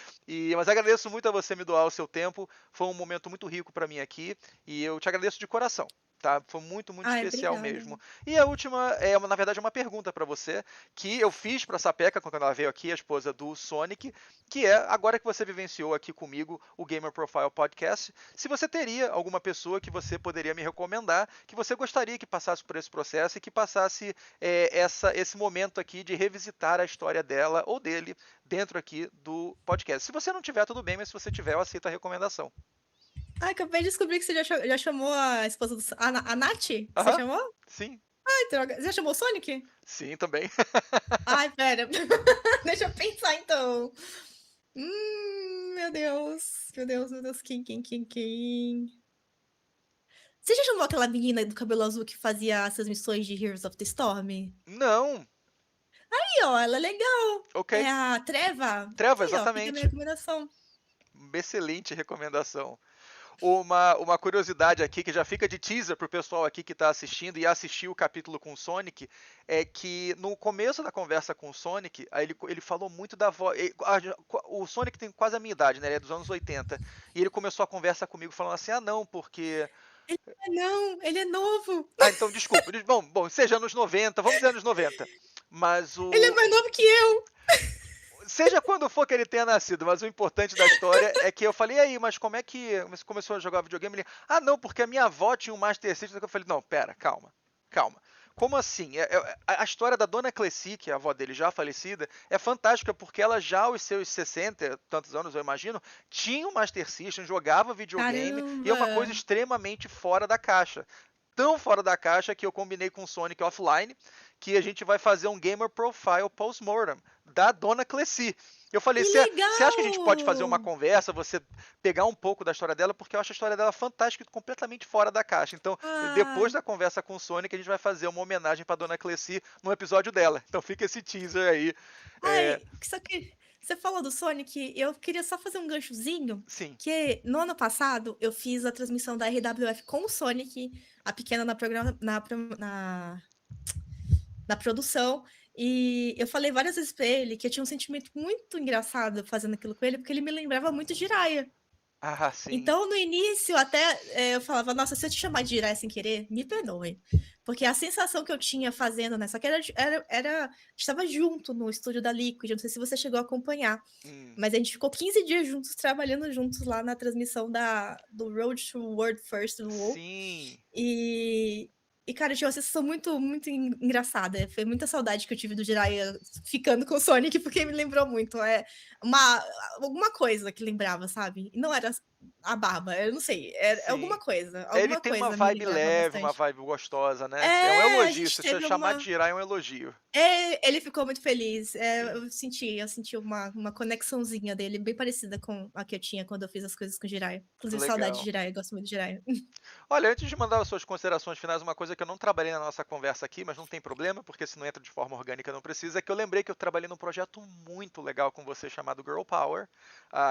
A: Mas agradeço muito a você me doar o seu tempo. Foi um momento muito rico para mim aqui e eu te agradeço de coração. Tá? Foi muito, muito
B: Ai,
A: especial
B: obrigada.
A: mesmo. E a última na verdade, uma pergunta para você, que eu fiz para a Sapeca quando ela veio aqui, a esposa do Sonic, que é: agora que você vivenciou aqui comigo o Gamer Profile Podcast, se você teria alguma pessoa que você poderia me recomendar, que você gostaria que passasse por esse processo e que passasse esse momento aqui de revisitar a história dela ou dele dentro aqui do podcast. Se você não tiver, tudo bem, mas se você tiver, eu aceito a recomendação.
B: Ai, acabei de descobrir que você já chamou a esposa a Nath? Você
A: Aham,
B: chamou?
A: sim,
B: Ai, droga. Você já chamou o Sonic?
A: sim, também.
B: Ai, pera. Deixa eu pensar, então. Meu Deus. Meu Deus, meu Deus. Quem? Você já chamou aquela menina do cabelo azul que fazia essas missões de Heroes of the Storm?
A: Não,
B: Aí, ó, ela é legal.
A: ok.
B: É a Treva.
A: Treva,
B: Aí, ó, fica a minha
A: exatamente.
B: recomendação.
A: Uma excelente recomendação. Uma curiosidade aqui, que já fica de teaser pro pessoal aqui que está assistindo e assistiu o capítulo com o Sonic, é que no começo da conversa com o Sonic, aí ele falou muito da voz. O Sonic tem quase a minha idade, né? Ele é dos anos 80. E ele começou a conversa comigo falando assim: ah, não, porque.
B: Não, ele é novo.
A: Ah, então desculpa. Bom, seja anos 90, vamos dizer anos 90. Mas
B: Ele é mais novo que eu.
A: seja quando for que ele tenha nascido, mas o importante da história é que eu falei: e aí, mas como é que você começou a jogar videogame? Ele: ah, não, porque a minha avó tinha um Master System. Eu falei: não, pera, calma, calma. Como assim? A história da Dona Cleci, que é a avó dele já falecida, é fantástica, porque ela já aos seus 60 tantos anos, eu imagino, tinha um Master System, jogava videogame, e é uma coisa
B: Caramba.
A: extremamente fora da caixa. Tão fora da caixa que eu combinei com o Sonic offline que a gente vai fazer um Gamer Profile Postmortem da Dona Cleci. Eu falei:
B: Que
A: você acha que a gente pode fazer uma
B: legal.
A: conversa, você pegar um pouco da história dela, porque eu acho a história dela fantástica e completamente fora da caixa. Então, depois
B: Ai,
A: da conversa com o Sonic, a gente vai fazer uma homenagem para Dona Cleci no episódio dela. Então fica esse teaser aí. É,
B: só que você falou do Sonic, eu queria só fazer um ganchozinho,
A: sim.
B: que no ano passado eu fiz a transmissão da RWF com o Sonic, a pequena na produção, e eu falei várias vezes pra ele que eu tinha um sentimento muito engraçado fazendo aquilo com ele, porque ele me lembrava muito de Jiraiya.
A: Ah, sim.
B: Então, no início, até eu falava: nossa, se eu te chamar de Jiraiya sem querer, me perdoe. Porque a sensação que eu tinha fazendo nessa, que estava junto no estúdio da Liquid, não sei se você chegou a acompanhar,
A: Hum,
B: mas a gente ficou 15 dias juntos, trabalhando juntos lá na transmissão do Road to World First do WoW.
A: sim.
B: E, cara, eu tinha uma sensação muito, muito engraçada. Foi muita saudade que eu tive do Jiraiya ficando com o Sonic, porque me lembrou muito. Alguma coisa que lembrava, sabe? E não era a barba, eu não sei. É
A: Sim.
B: alguma coisa.
A: Ele
B: Alguma
A: tem uma
B: coisa me
A: vibe
B: lembrava
A: leve, uma
B: bastante.
A: vibe gostosa, né? É um
B: É, a
A: elogio.
B: gente
A: Se você
B: teve
A: chamar de
B: uma.
A: girar, é um elogio.
B: Ele ficou muito feliz.
A: Sim,
B: Eu senti uma conexãozinha dele, bem parecida com a que eu tinha quando eu fiz as coisas com o Jiraiya. Inclusive, saudade de
A: legal.
B: Jiraiya, gosto muito de Jiraiya.
A: Olha, antes de mandar as suas considerações finais, uma coisa que eu não trabalhei na nossa conversa aqui, mas não tem problema, porque se não entra de forma orgânica não precisa, é que eu lembrei que eu trabalhei num projeto muito legal com você chamado Girl Power,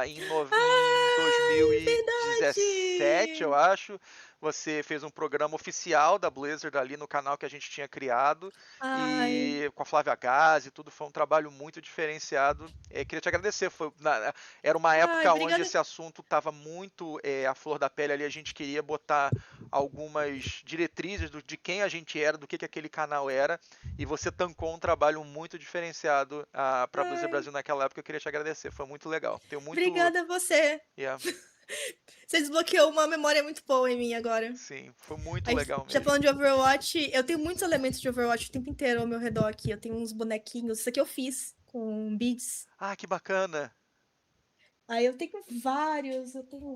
A: em
B: Ai,
A: 2000 e 2017, eu
B: verdade!
A: acho. Você fez um programa oficial da Blizzard ali no canal que a gente tinha criado
B: Ai,
A: e com a Flávia Gazi, tudo foi um trabalho muito diferenciado. Queria te agradecer. Era uma
B: ai,
A: época onde
B: obrigada.
A: esse assunto estava muito à flor da pele ali. A gente queria botar algumas diretrizes de quem a gente era, do que aquele canal era, e você tancou um trabalho muito diferenciado para a Blizzard
B: Ai,
A: Brasil naquela época. Eu queria te agradecer. Foi muito legal. Tenho muito.
B: obrigada a você.
A: Yeah,
B: Você desbloqueou uma memória muito boa em mim agora.
A: sim, foi muito
B: A gente
A: legal
B: já
A: mesmo.
B: falando de Overwatch, eu tenho muitos elementos de Overwatch o tempo inteiro ao meu redor aqui. Eu tenho uns bonequinhos. Isso aqui eu fiz com beads.
A: Ah, que bacana.
B: Aí eu tenho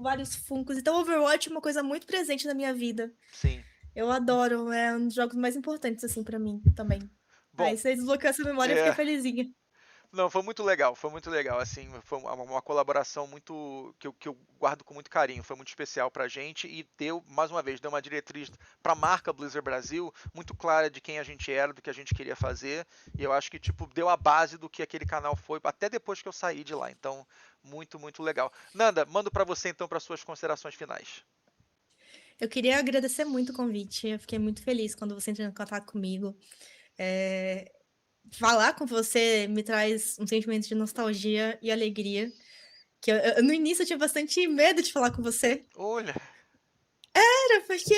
B: vários Funkos. Então, Overwatch é uma coisa muito presente na minha vida.
A: Sim.
B: Eu adoro, é um dos jogos mais importantes, assim, pra mim também. Aí
A: Bom,
B: você desbloqueou essa memória, eu fiquei
A: é,
B: felizinha.
A: não, foi muito legal, assim, foi uma colaboração muito, que eu guardo com muito carinho, foi muito especial pra gente e deu, mais uma vez, deu uma diretriz pra marca Blizzard Brasil, muito clara de quem a gente era, do que a gente queria fazer, e eu acho que, tipo, deu a base do que aquele canal foi, até depois que eu saí de lá, então, muito, muito legal. Nanda, mando pra você, então, para suas considerações finais.
B: Eu queria agradecer muito o convite. Eu fiquei muito feliz quando você entrou em contato comigo. É, falar com você me traz um sentimento de nostalgia e alegria. Que no início eu tinha bastante medo de falar com você.
A: Olha,
B: Era porque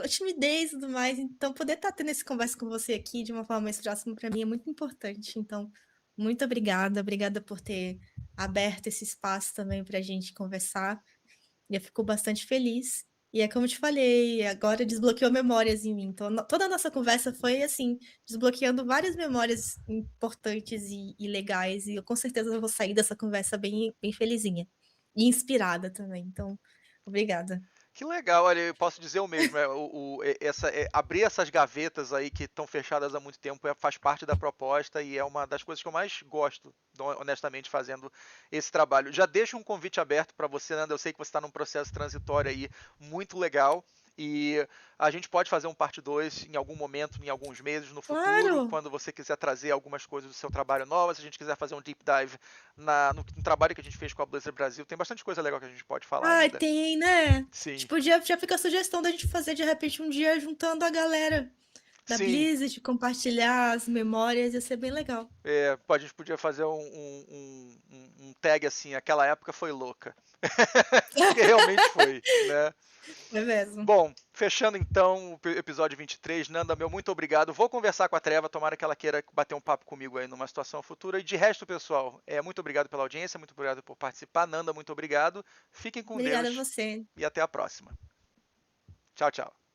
B: timidez e tudo mais. Então, poder estar tendo essa conversa com você aqui de uma forma mais próxima para mim é muito importante. Então, muito obrigada. Obrigada por ter aberto esse espaço também para a gente conversar. E eu fico bastante feliz. E é como eu te falei, agora desbloqueou memórias em mim. Então, toda a nossa conversa foi assim, desbloqueando várias memórias importantes e legais. E eu com certeza vou sair dessa conversa bem, bem felizinha. E inspirada também. Então, obrigada.
A: que legal, olha, eu posso dizer o mesmo, abrir essas gavetas aí que estão fechadas há muito tempo faz parte da proposta e é uma das coisas que eu mais gosto, honestamente, fazendo esse trabalho. Já deixo um convite aberto para você, Nanda, eu sei que você está num processo transitório aí muito legal e a gente pode fazer um parte 2 em algum momento, em alguns meses no futuro,
B: Claro!
A: quando você quiser trazer algumas coisas do seu trabalho novas, se a gente quiser fazer um deep dive no trabalho que a gente fez com a Blizzard Brasil, tem bastante coisa legal que a gente pode falar
B: Ai,
A: ainda.
B: tem, né?
A: Sim.
B: Tipo, já fica a sugestão da gente fazer de repente um dia juntando a galera da
A: Sim,
B: Blizzard, compartilhar as memórias, ia ser bem legal.
A: a gente podia fazer um tag assim, aquela época foi louca. Porque realmente foi, né?
B: É mesmo.
A: Bom, fechando então o episódio 23, Nanda, meu muito obrigado. Vou conversar com a Treva, tomara que ela queira bater um papo comigo aí numa situação futura. E de resto, pessoal, muito obrigado pela audiência, muito obrigado por participar. Nanda, muito obrigado. Fiquem com
B: Obrigada a
A: Deus
B: você.
A: e até a próxima. Tchau, tchau.